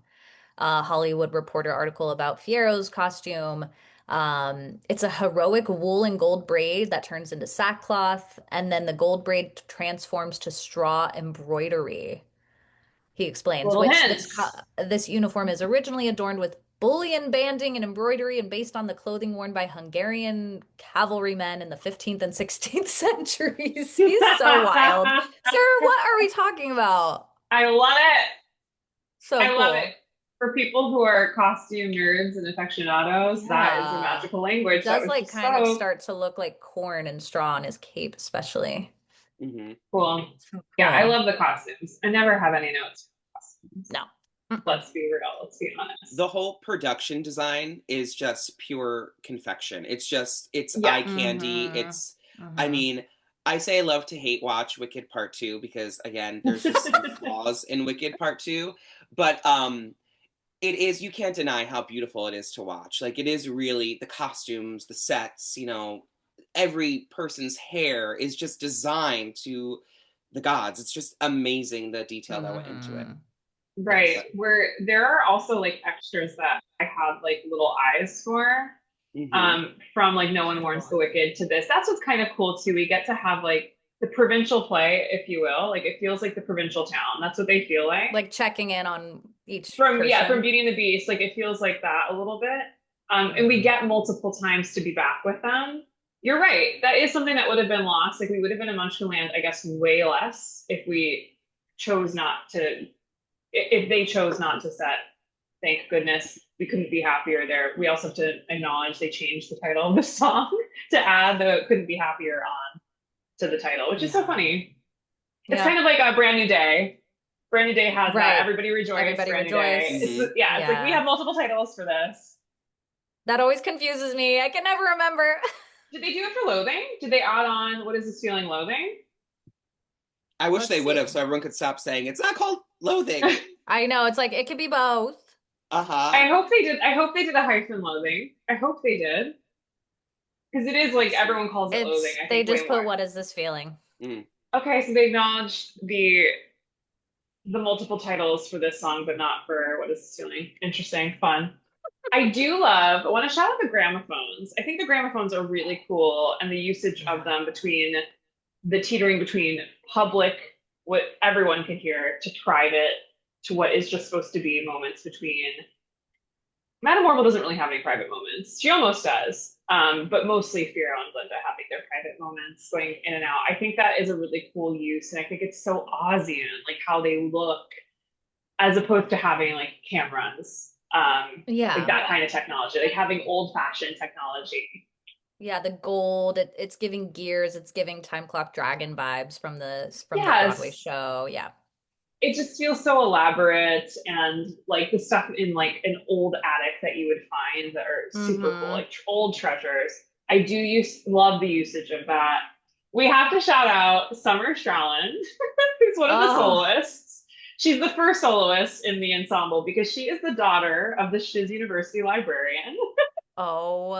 Hollywood Reporter article about Fiero's costume. It's a heroic wool and gold braid that turns into sackcloth, and then the gold braid transforms to straw embroidery. He explains, Little which hints. this uniform is originally adorned with bullion banding and embroidery and based on the clothing worn by Hungarian cavalrymen in the 15th and 16th centuries. He's so wild. Sir, what are we talking about? I love it. So I love it. cool. For people who are costume nerds and aficionados, that is a Yeah. magical It language. That does was like just kind of so start to look like corn and straw on his cape, especially. Hmm. cool. So Yeah, I cool. love the costumes. I never have any notes for costumes. No. Mm-mm. Let's be real. Let's be honest. The whole production design is just pure confection. It's Yeah. eye candy. Mm-hmm. I Mm-hmm. mean, I say I love to hate watch Wicked Part 2 because again, there's just some flaws in Wicked Part 2, but it is, you can't deny how beautiful it is to watch. Like it is really the costumes, the sets, every person's hair is just designed to the gods. It's just amazing the detail that went into it. Mm-hmm. Right. Yes. But Where there are also like extras that I have like little eyes for. hmm From like No One Warns Incredible. the Wicked to this. That's what's kind of cool too. We get to have like the provincial play, if you will. Like it feels like the provincial town. That's what they feel like. Like checking in on each From person. Beauty and the Beast, like it feels like that a little bit. And we Mm-hmm. get multiple times to be back with them. You're right. That is something that would have been lost. Like we would have been in Munchkinland, I guess, way less if we chose not to. If they chose not to set. Thank goodness we couldn't be happier there. We also have to acknowledge they changed the title of the song to add the couldn't be happier on to the title, which is so Yeah. funny. It's Yeah. kind of like a brand new day. Brand New Day has that. Right. Everybody rejoice, Everybody Brand New Day. rejoice. hmm Yeah, it's like we Yeah. have multiple titles for this. That always confuses me. I can never remember. Did they do it for Loathing? Did they add on What Is This Feeling Loathing? I wish Let's they would have, see. so everyone could stop saying it's not called loathing. I know it's like it could be both. Uh-huh. I hope they did a hyphen Loathing. I hope they did. Because it is like Let's see. everyone calls it Loathing, It's I they think, way just put more. what is this feeling? Mm. Okay, so they acknowledged the multiple titles for this song, but not for What Is This Feeling. Interesting, fun. I want to shout out the gramophones. I think the gramophones are really cool and the usage of Yeah. them between the teetering between public, what everyone can hear, to private, to what is just supposed to be moments between. Madame Marvel doesn't really have any private moments. She almost does, but mostly Firo and Linda having their private moments going in and out. I think that is a really cool use, and I think it's so Aussian, like how they look, as opposed to having like cameras, like Yeah. that kind of technology, like having old-fashioned technology. Yeah, the gold, it's giving Gears, it's giving Time Clock Dragon vibes from the Broadway Yes, show. Yeah. it just feels so elaborate and like the stuff in like an old attic that you would find that are super cool, Mm-hmm. like old treasures. I do love the usage of that. We have to shout out Summer Stralland, who's one of the Oh, soloists. She's the first soloist in the ensemble because she is the daughter of the Shiz University librarian. oh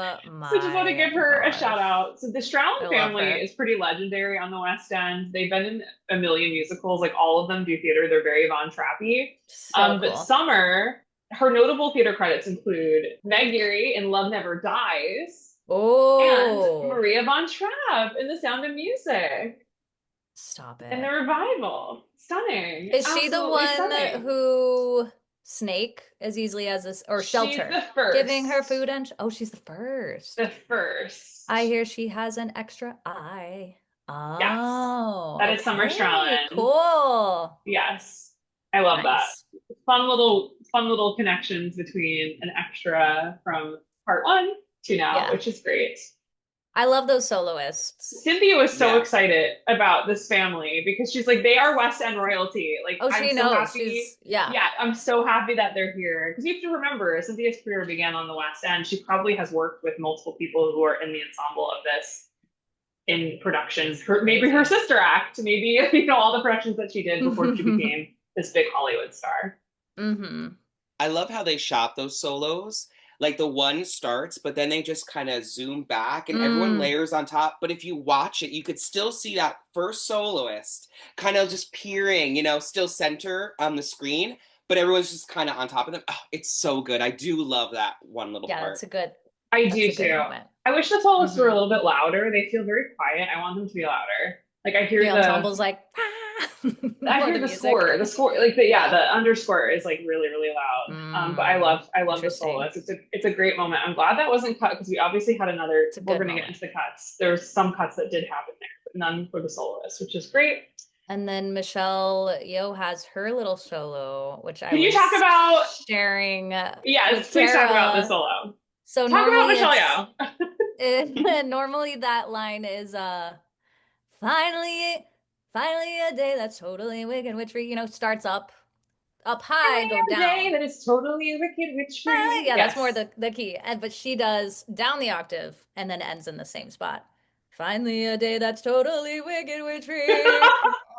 So just want to my give her a shout gosh. out. So the I Stralland love family her. is pretty legendary on the West End. They've been in a million musicals, like all of them do theater. They're very Von Trappy. So But cool. Summer, her notable theater credits include Meg Geary in Love Never Dies and Oh, Maria Von Trapp in The Sound of Music stop and the it. revival. Stunning. Is she the Absolutely one stunning. who Snake as easily as this or She's Shelter the giving her first. food and oh, she's the first. The I first. hear she has an extra eye. Yes. Oh, That is Summer okay, Stralland. cool. Yes. I love that. Nice. Fun little connections between an extra from part one to now, Yeah. which is great. I love those soloists. Cynthia was so Yeah. excited about this family because she's like, they are West End royalty. Like, Oh, I'm she so knows. happy. She's yeah. Yeah, I'm so happy that they're here. Because you have to remember, Cynthia's career began on the West End. She probably has worked with multiple people who are in the ensemble of this in productions. Maybe her Crazy. sister act, maybe, all the productions that she did before she became this big Hollywood star. Mm-hmm. I love how they shot those solos. Like the one starts, but then they just kind of zoom back and everyone Mm. layers on top. But if you watch it, you could still see that first soloist kind of just peering, still center on the screen, but everyone's just kind of on top of them. Oh, it's so good. I do love that one little Yeah, part. I that's do a good too. moment. I wish the soloists were a Mm-hmm. little bit louder. They feel very quiet. I want them to be louder. Like The ensemble's like, ah! I More hear the the music. score. The score, like Yeah. the underscore is like really, really loud. But I love the Interesting. soloists. It's a great moment. I'm glad that wasn't cut because we obviously had another. It's a We're good gonna get moment. into the cuts. There's some cuts that did happen there, but none for the soloists, which is great. And then Michelle Yeoh has her little solo, which I Can you talk was about? sharing Yes, with please talk about the Tara. solo. So Talk about normally Michelle it's Yeoh. normally that line is finally finally a day that's totally wicked, which starts up high, go Finally, a day down. that is totally wicked witch free. Yeah, that's more Yes. the key. But she does down the octave and then ends in the same spot. Finally a day that's totally wicked witch free.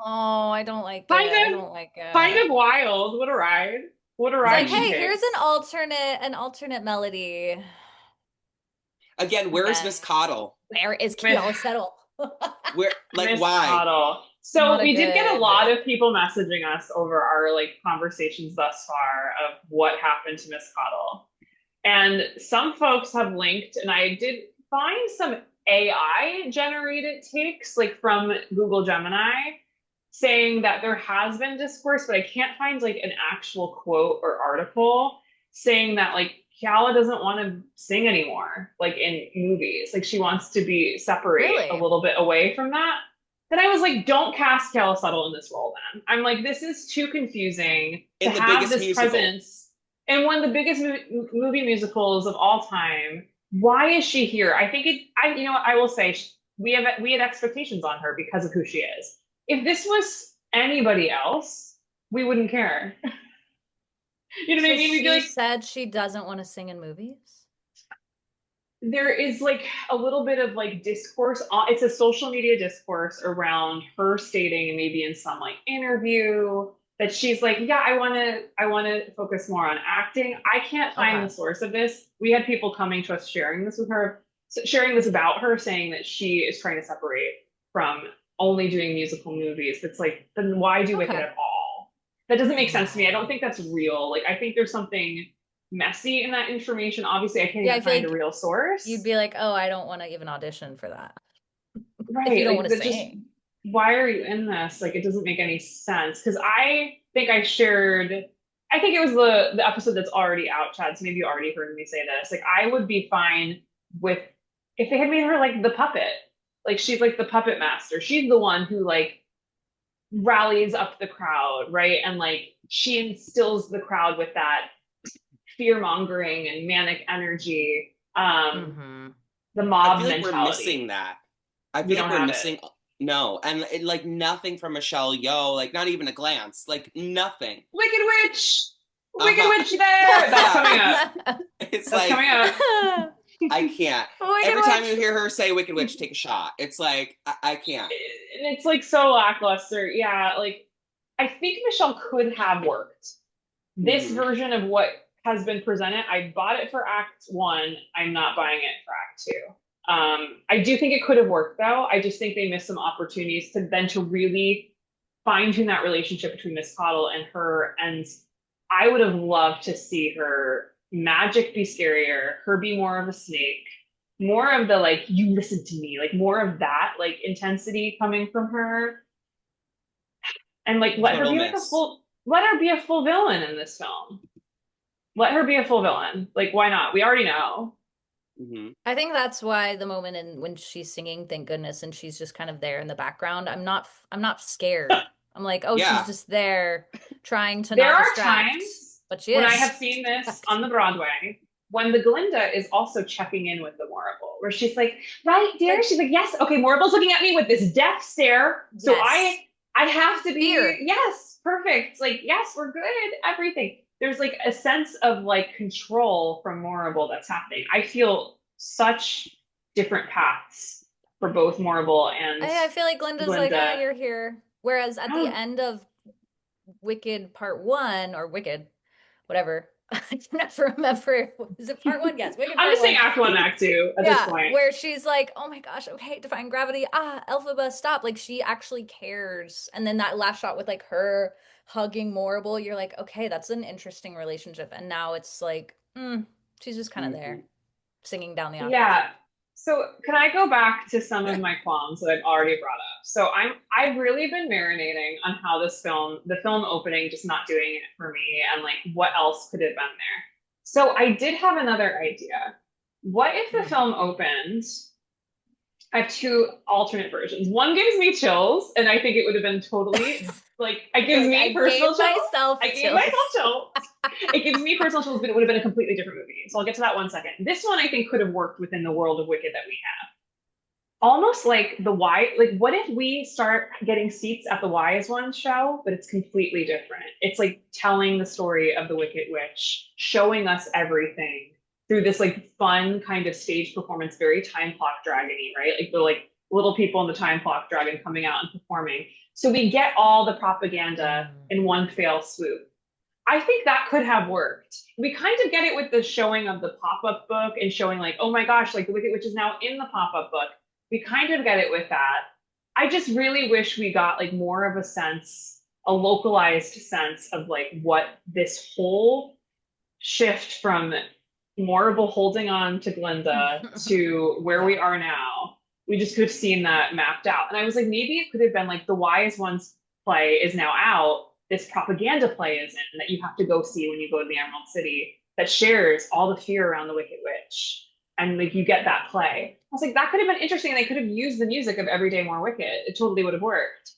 Oh, I don't like it. kind I of don't like kind it. of wild. What a ride. What a It's like, ride she hey, Hmm. here's takes. an alternate melody. Again, where is Again, Miss Coddle? where is Miss Kyo Settle? Where, like, Miss why? Coddle. So Not a we did get a lot good. of people messaging us over our like conversations thus far of what happened to Miss Coddle. And some folks have linked, and I did find some AI generated takes like from Google Gemini saying that there has been discourse, but I can't find like an actual quote or article saying that like Kiala doesn't want to sing anymore, like in movies. Like she wants to be separate a Really? little bit away from that. Then I was like, don't cast Kiala Settle in this role then. I'm like, this is too confusing to In the have biggest this musical. presence in one of the biggest movie musicals of all time. Why is she here? I think I will say we had expectations on her because of who she is. If this was anybody else, we wouldn't care. You know what I So mean? We'd be she like, said she doesn't want to sing in movies? there is like a little bit of like discourse. It's a social media discourse around her stating, and maybe in some like interview, that she's like, yeah, I want to focus more on acting. I can't find Okay. the source of this. We had people coming to us sharing this with her, sharing this about her, saying that she is trying to separate from only doing musical movies. It's like, then why do Wicked Okay. at all? That doesn't make sense to me. I don't Right. think that's real. Like, I think there's something messy in that information. Obviously, I can't Yeah, I even feel find a like real you'd source. be like, oh, I don't want to even audition for that if you Right. don't want Like to that just sing. why are you in this? Like it doesn't make any sense. Because I think I shared I think it was the episode that's already out, Chad. So maybe you already heard me say this. Like I would be fine with if they had made her like the puppet. Like she's like the puppet master. She's the one who like rallies up the crowd, right? And like she instills the crowd with that fear mongering and manic energy, Mm-hmm. the I mob feel like we're missing mentality. that. I We feel like don't we're have it. missing no, and like nothing from Michelle Yeoh, like not even a glance, like nothing. Wicked Witch! Wicked Uh-huh. Witch there! That's Yeah. coming up. It's That's coming like up. I can't. Wicked Every time you Witch. hear her say Wicked Witch, take a shot. It's like I can't. And it's like so lackluster. Yeah, like I think Michelle could have worked. This Hmm. version of what has been presented, I bought it for Act One. I'm not buying it for Act Two. I do think it could have worked though. I just think they missed some opportunities to really fine tune that relationship between Miss Coddle and her. And I would have loved to see her magic be scarier, her be more of a snake, more of the like, you listen to me, like more of that like intensity coming from her. And like Total miss. let her be a full villain in this film. Let her be a full villain. Like, why not? We already know. Hmm. I think that's why the moment when she's singing, thank goodness, and she's just kind of there in the background. I'm not scared. I'm like, oh, she's Yeah. just there trying to There not are distract, times but she when I is. have seen this on the Broadway when the Glinda is also checking in with the Morrible, where she's like, right, dear? Like, She's like, yes, okay, Morrible's looking at me with this death stare. So yes, I have to be, fear. yes, perfect. Like, yes, we're good, everything. There's like a sense of like control from Morrible that's happening. I feel such different paths for both Morrible and I feel like Glinda's like, Glinda. you're here. Whereas at the I end of Wicked Part One or Wicked, whatever. I can never remember. Is it part one? Yes, Wicked I'm part just saying one. act one and act two at this Yeah, point. where she's like, oh my gosh, okay, defying gravity. Elphaba, stop. Like she actually cares. And then that last shot with like her hugging Morrible, you're like, okay, that's an interesting relationship. And now it's like, she's just kind of Mhm. there, singing down the octave. Yeah. So can I go back to some of my qualms that I've already brought up? So I've really been marinating on how the film opening, just not doing it for me, and like what else could have been there. So I did have another idea. What if the Mm. film opened? I have two alternate versions. One gives me chills, and I think it would have been totally like it You're gives like, me I gave personal chills. myself I gave myself chills. chills. It gives me personal chills, but it would have been a completely different movie. So I'll get to that one second. This one I think could have worked within the world of Wicked that we have. Almost like the Y, like what if we start getting seats at the Wise One show, but it's completely different. It's like telling the story of the Wicked Witch, showing us everything through this like fun kind of stage performance, very time clock dragony, right? Like the like little people in the time clock dragon coming out and performing. So we get all the propaganda Mm. in one fell swoop. I think that could have worked. We kind of get it with the showing of the pop-up book and showing like, oh my gosh, like the Wicked Witch is now in the pop-up book. We kind of get it with that. I just really wish we got like more of a sense, a localized sense of like what this whole shift from Morrible holding on to Glinda to where Yeah. we are now. We just could have seen that mapped out. And I was like, maybe it could have been like the Wise Ones play is now out. This propaganda play is in that you have to go see when you go to the Emerald City that shares all the fear around the Wicked Witch. And like you get that play. I was like, that could have been interesting. They could have used the music of Every Day More Wicked. It totally would have worked.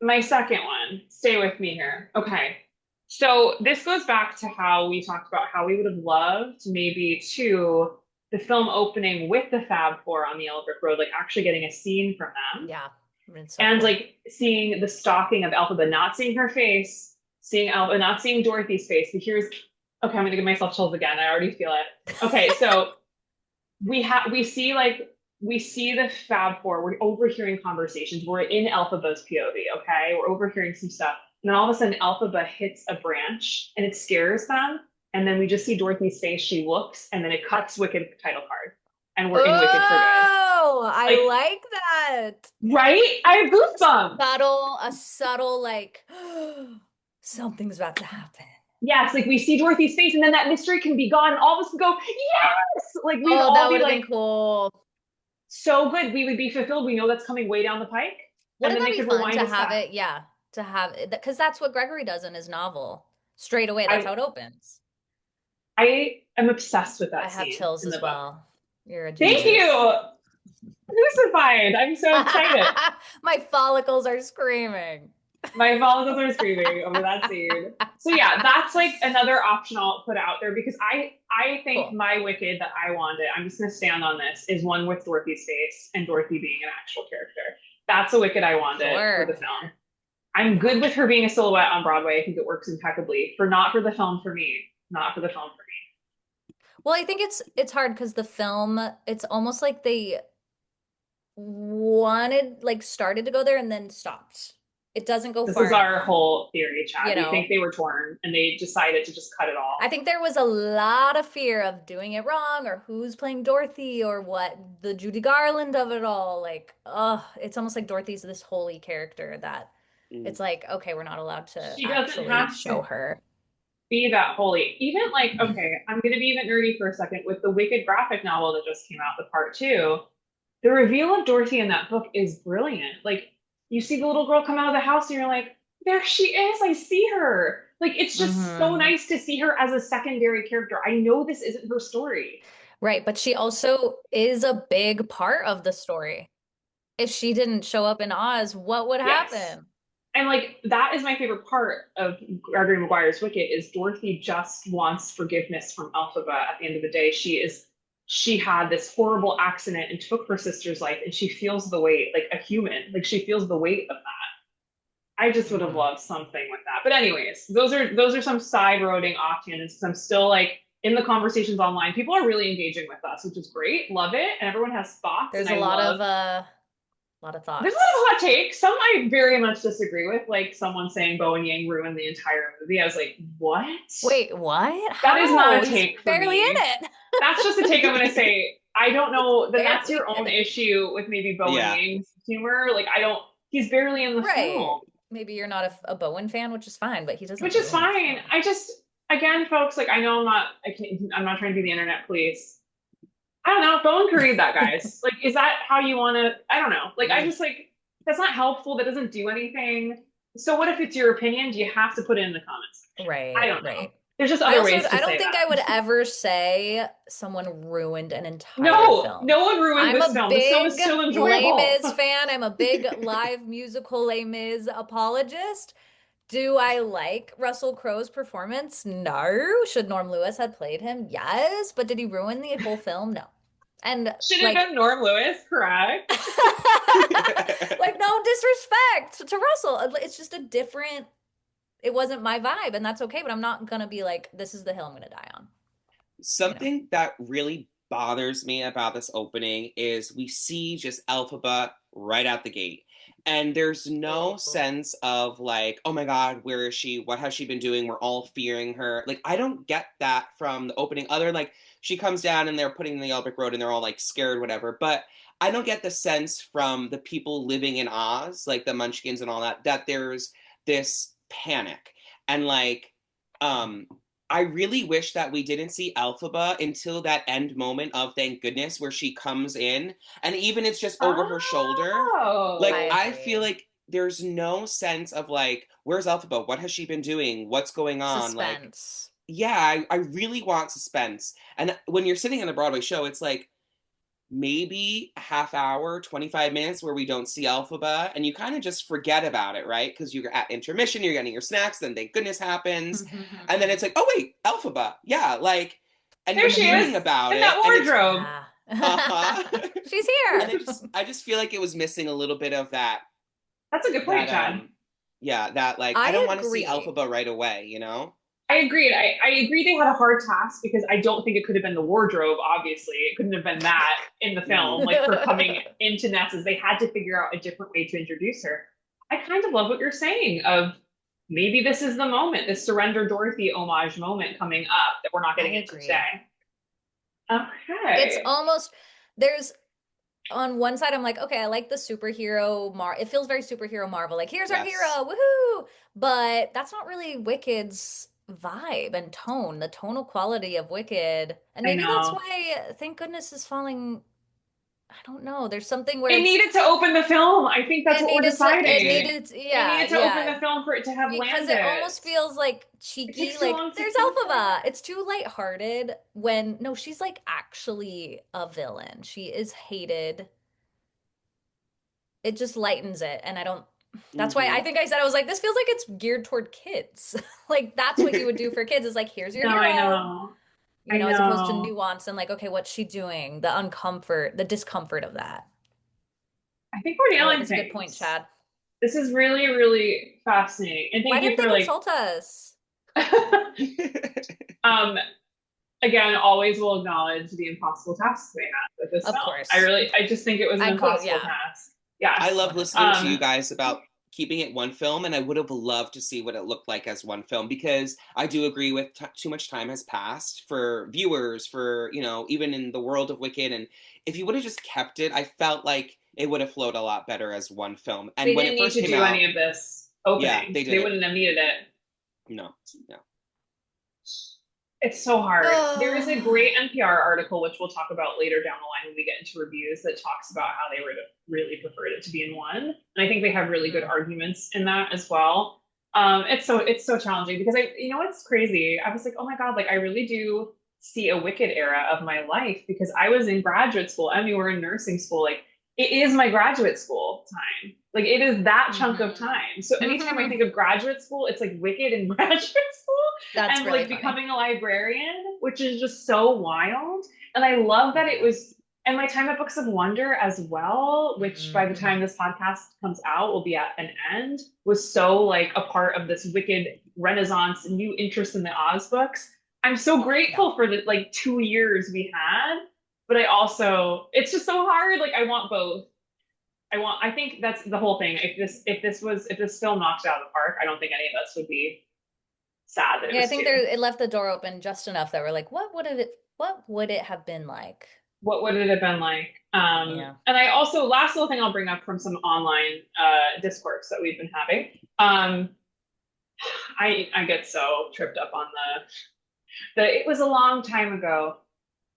My second one, stay with me here. Okay. So this goes back to how we talked about how we would have loved maybe to the film opening with the Fab Four on the Yellow Brick Road, like actually getting a scene from them Yeah. It's so and cool. like seeing the stalking of Elphaba, not seeing her face, seeing Elphaba, not seeing Dorothy's face. But here's okay, I'm gonna give myself chills again. I already feel it. Okay, so we see the Fab Four. We're overhearing conversations. We're in Elphaba's POV. Okay, we're overhearing some stuff, and then all of a sudden Elphaba hits a branch, and it scares them. And then we just see Dorothy's face. She looks, and then it cuts Wicked title card, and we're in Wicked for good. Oh, I Like like that. right? I have goosebumps. A subtle like something's about to happen. Yes, like we see Dorothy's face, and then that mystery can be gone, and all of us can go, yes! Like we'd Oh, all that be would have like, been cool. so good. We would be fulfilled. We know that's coming way down the pike, and Wouldn't then that they be could fun rewind to us have back. it? Yeah, to have it because that's what Gregory does in his novel. Straight away, that's I how it opens. I am obsessed with I that have scene chills in the as book. well. You're a Thank genius. you. Crucified. I'm so excited. My follicles are screaming. My follicles are screaming over that scene. So yeah, that's like another option I'll put out there because I think Cool. my Wicked that I wanted, I'm just gonna stand on this, is one with Dorothy's face and Dorothy being an actual character. That's a Wicked I wanted for the Sure. film. I'm good with her being a silhouette on Broadway. I think it works impeccably. For not for the film for me. Not for the film for Well, I think it's hard because the film, it's almost like they wanted like started to go there and then stopped. It doesn't go me. This far is our enough, whole theory, you Chad. We think know. they were torn and they decided to just cut it I all. think there was a lot of fear of doing it wrong or who's playing Dorothy or what the Judy Garland of it all. Like, it's almost like Dorothy's this holy character that Mm. it's like, okay, we're not allowed to She doesn't actually have show to her. be that holy. Even like, okay, I'm gonna be even nerdy for a second with the Wicked graphic novel that just came out, the part two. The reveal of Dorothy in that book is brilliant. Like you see the little girl come out of the house and you're like, there she is. I see her. Like it's just so Hmm. nice to see her as a secondary character. I know this isn't her story. Right, but she also is a big part of the story. If she didn't show up in Oz, what would Yes. happen? And like that is my favorite part of Gregory Maguire's Wicked is Dorothy just wants forgiveness from Elphaba at the end of the day. She had this horrible accident and took her sister's life and she feels the weight like a human. Like she feels the weight of that. I just would have Hmm. loved something with that. But anyways, those are some side roading off tangents because I'm still like in the conversations online. People are really engaging with us, which is great. Love it. And everyone has thoughts and There's a I lot of love A lot of There's a lot of thoughts. hot takes. Some I very much disagree with, like someone saying Bo and Yang ruined the entire movie. I was like, what? Wait, what? That is not How? a He's take for barely in me. it. That's just a take I'm gonna say. I don't He's know. Then that's barely your in own it. issue with maybe Bo and Yeah. Yang's humor. Like I don't. He's barely in the Right. film, Maybe you're not a Bowen fan, which is fine, but he doesn't which is ruin the fine. film. I just, again, folks, like I know I'm not. I can't. I'm not trying to be the internet police. I don't know. Bowen could read that, guys. Like, is that how you want to? I don't know. Like, I Mm. just like that's not helpful. That doesn't do anything. So what if it's your opinion? Do you have to put it in the comments? I Right, don't know. right. There's just other ways to I don't say think I would that. ever say someone ruined an entire No, film. no one ruined I'm this a film. This film big is still Les enjoyable. Mis fan. I'm a big live musical Les Mis apologist. Do I like Russell Crowe's performance? No. Should Norm Lewis have played him? Yes. But did he ruin the whole film? No. And Should it have like, been Norm Lewis, correct? like no disrespect to Russell. It's just a different, it wasn't my vibe, and that's okay, but I'm not gonna be like, this is the hill I'm gonna die on, you know? Something that really bothers me about this opening is we see just Elphaba right out the gate. And there's no Oh. sense of like, oh my God, where is she? What has she been doing? We're all fearing her. Like, I don't get that from the opening, other like she comes down and they're putting in the Yellow Brick Road and they're all like scared, whatever. But I don't get the sense from the people living in Oz, like the Munchkins and all that, that there's this panic. And like, um, I really wish that we didn't see Elphaba until that end moment of thank goodness where she comes in and even it's just over her shoulder. I Like Oh, I feel agree. like there's no sense of like where's Elphaba? What has she been doing? What's going on? Like Suspense. yeah, I really want suspense. And when you're sitting in a Broadway show, it's like maybe a half hour, 25 minutes where we don't see Elphaba and you kind of just forget about it, right? Because you're at intermission, you're getting your snacks, then thank goodness happens. And then it's like, oh wait, Elphaba. Yeah, like, and there you're In the she is hearing minutes. about in it that and it's, wardrobe. Yeah. uh-huh. She's And here. I just feel like it was missing a little bit of That's a good point, that, Chad. yeah, that like, I I don't want to see agree. Elphaba right away, you know? I agreed. I agree they had a hard task because I don't think it could have been the wardrobe, obviously. It couldn't have been that in the film, like her coming into Ness's. They had to figure out a different way to introduce her. I kind of love what you're saying of maybe this is the moment, this Surrender Dorothy homage moment coming up that we're not I getting into agree. today. It's Okay. almost there's on one side I'm like, okay, I like the superhero it feels very superhero Marvel. Like, here's our hero, Yes. woohoo! But that's not really Wicked's vibe and tone, the tonal quality of Wicked. And I maybe that's know. why Thank Goodness is falling. I don't know. There's something where It needed to open the film. I think that's what we're it deciding. needed It yeah, needed to open yeah. the film for it to have Because it landed. almost feels like It cheeky, takes too like long to there's get Elphaba. there. It's too lighthearted when no, she's like actually a villain. She is hated. It just lightens it, and I don't. That's why I Mm-hmm. think I said I was like, this feels like it's geared toward kids. Like that's what you would do for kids. Is like, here's your No, I hero, know. you I know, as opposed to know. nuance and like, okay, what's she doing? The uncomfort, the discomfort of that. I think we're I like nailing that's a good point, things. Chad. This is really, really fascinating. And Why thank you didn't they for like consult us? um again, always will acknowledge the impossible tasks they had with this Of film. I course. really I just think it was an impossible Yeah, task. I Yes. love listening to you 100%. guys about keeping it one film, and I would have loved to see what it looked like as one film because I do agree with too much time has passed for viewers, for, you know, even in the world of Wicked. And if you would have just kept it, I felt like it would have flowed a lot better as one film. And They when didn't it need first to came do out, any of this yeah, opening. they They didn't. wouldn't have needed it. No, no. It's so hard. There is a Oh, great NPR article, which we'll talk about later down the line when we get into reviews, that talks about how they would have really preferred it to be in one. And I think they have really good mm, arguments in that as well. It's so challenging because you know what's crazy? I was like, oh my God, like I really do see a Wicked era of my life because I was in graduate school and we were in nursing school. Like it is my graduate school time. Like it is that chunk of hmm time. So anytime I think of graduate school, it's like Wicked in graduate school That's and really like funny. becoming a librarian, which is just so wild. And I love that it Yeah. was, and my time at Books of Wonder as well, which by the time hmm this podcast comes out will be at an end, was so like a part of this Wicked renaissance, new interest in the Oz books. I'm so Yeah. grateful for the like 2 years we had, but I also, it's just so hard. Like I want both. I think that's the whole thing. If this film knocked it out of the park, I don't think any of us would be sad that it Yeah, I was think two. it left the door open just enough that we're like, what would it have been like? What would it have been like? Yeah. And I also, last little thing I'll bring up from some online discourse that we've been having. I get so tripped up on it was a long time ago.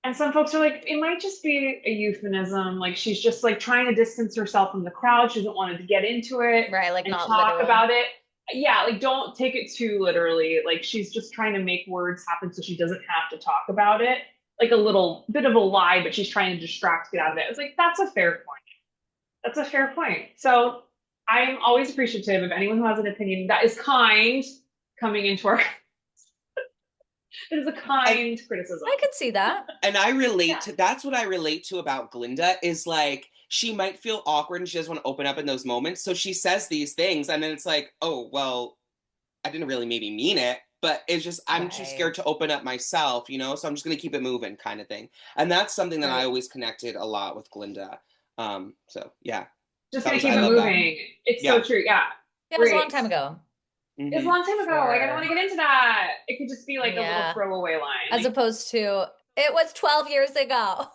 And some folks are like, it might just be a euphemism. Like she's just like trying to distance herself from the crowd. She doesn't want to get into it Right, like and not talk literal. about it. Yeah, like don't take it too literally. Like she's just trying to make words happen so she doesn't have to talk about it. Like a little bit of a lie, but she's trying to distract, get out of it. It's like, that's a fair point. That's a fair point. So I'm always appreciative of anyone who has an opinion that is kind coming into our it is a kind criticism. I could see that. And I relate to that's what I relate to about Glinda is like she might feel awkward and she doesn't want to open up in those moments. So she says these things and then it's like, oh, well, I didn't really maybe mean it, but it's just I'm too scared to open up myself, you know? So I'm just gonna keep it moving kind of thing. And that's something that I always connected a lot with Glinda. So yeah. Just gonna keep it moving. It's so true. Yeah. It was a long time ago. It was a long time ago. Like I don't want to get into that. It could just be like a little throwaway line. As opposed to it was 12 years ago.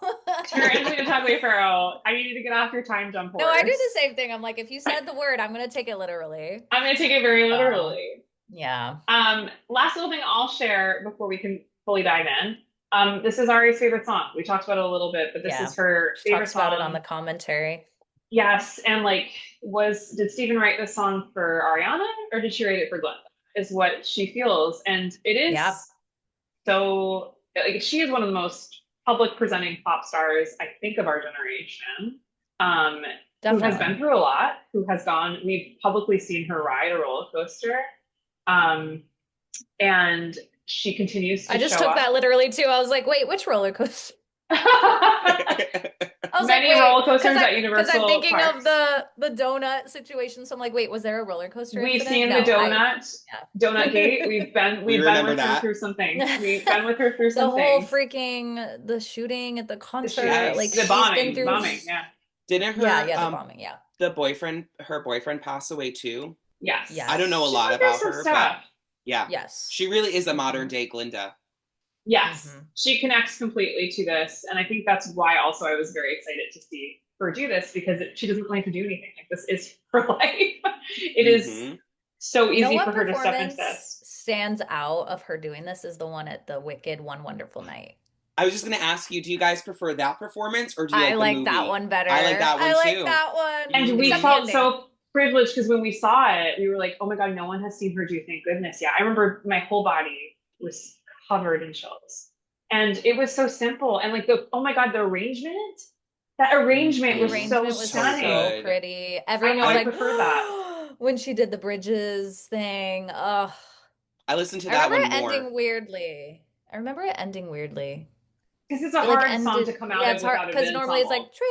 You're Angelina Tagliaferro. I need you to get off your time jump horse. No, I do the same thing. I'm like, if you said the word, I'm gonna take it literally. I'm gonna take it very literally. Yeah. Last little thing I'll share before we can fully dive in. This is Ari's favorite song. We talked about it a little bit, but this is her favorite song. Talks about it on the commentary. Yes, and like, did Stephen write this song for Ariana or did she write it for Glinda? Is what she feels, and it is so. Like, she is one of the most public presenting pop stars I think of our generation. Who has been through a lot. We've publicly seen her ride a roller coaster, and she continues to. I just show took up. that literally too. I was like, wait, which roller coaster? Many roller coasters at Universal. Because I'm thinking parks. of the donut situation. So I'm like, wait, was there a roller coaster? We've seen the donut gate. We've been with her through some things. We've been with her through some things. The shooting at the concert, the bombing, yeah. Didn't her the bombing, her boyfriend pass away too? Yes. I don't know a lot about her, but yeah. Yes. She really is a modern day Glinda. Yes, she connects completely to this. And I think that's why also I was very excited to see her do this because she doesn't like to do anything. Like this is her life. It is so easy for her to step into this. Stands out of her doing this is the one at the Wicked One Wonderful Night. I was just going to ask you, do you guys prefer that performance or do you like the movie? that one better. I like that one too. I like that one. And we felt so privileged because when we saw it, we were like, oh my God, no one has seen her do Thank Goodness. Yeah, I remember my whole body was covered in chills. And it was so simple. And like oh my God, the arrangement. That arrangement was so stunning. So pretty. Everyone was like, prefer that. When she did the bridges thing. Oh. I listened to that one more. I remember it ending weirdly. Because it's a hard song to come out of without because normally it's like true.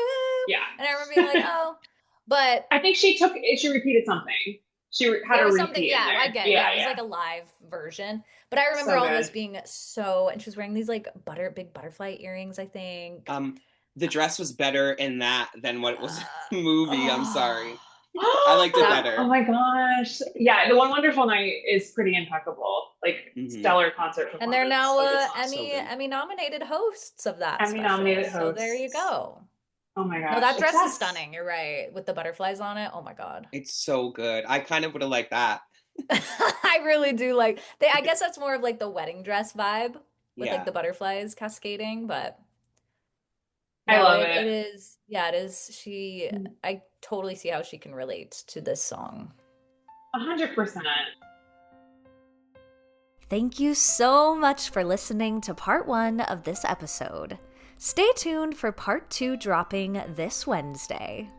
Yeah. And I remember being like, oh. But I think she repeated something. She had a repeat. Yeah, I get it. Yeah, it was like a live version. But I remember all of us being and she was wearing these like big butterfly earrings, I think. The dress was better in that than what it was in the movie. I'm sorry. I liked it better. Oh my gosh. Yeah, the One Wonderful Night is pretty impeccable. Like stellar concert performance. And they're now Emmy nominated hosts of that. Emmy nominated hosts. So there you go. Oh my gosh. No, that dress is stunning. You're right. With the butterflies on it. Oh my God. It's so good. I kind of would have liked that. I really do like I guess that's more of like the wedding dress vibe with like the butterflies cascading, but I love it. It is. Yeah, it is. I totally see how she can relate to this song. 100%. Thank you so much for listening to part 1 of this episode. Stay tuned for part 2 dropping this Wednesday.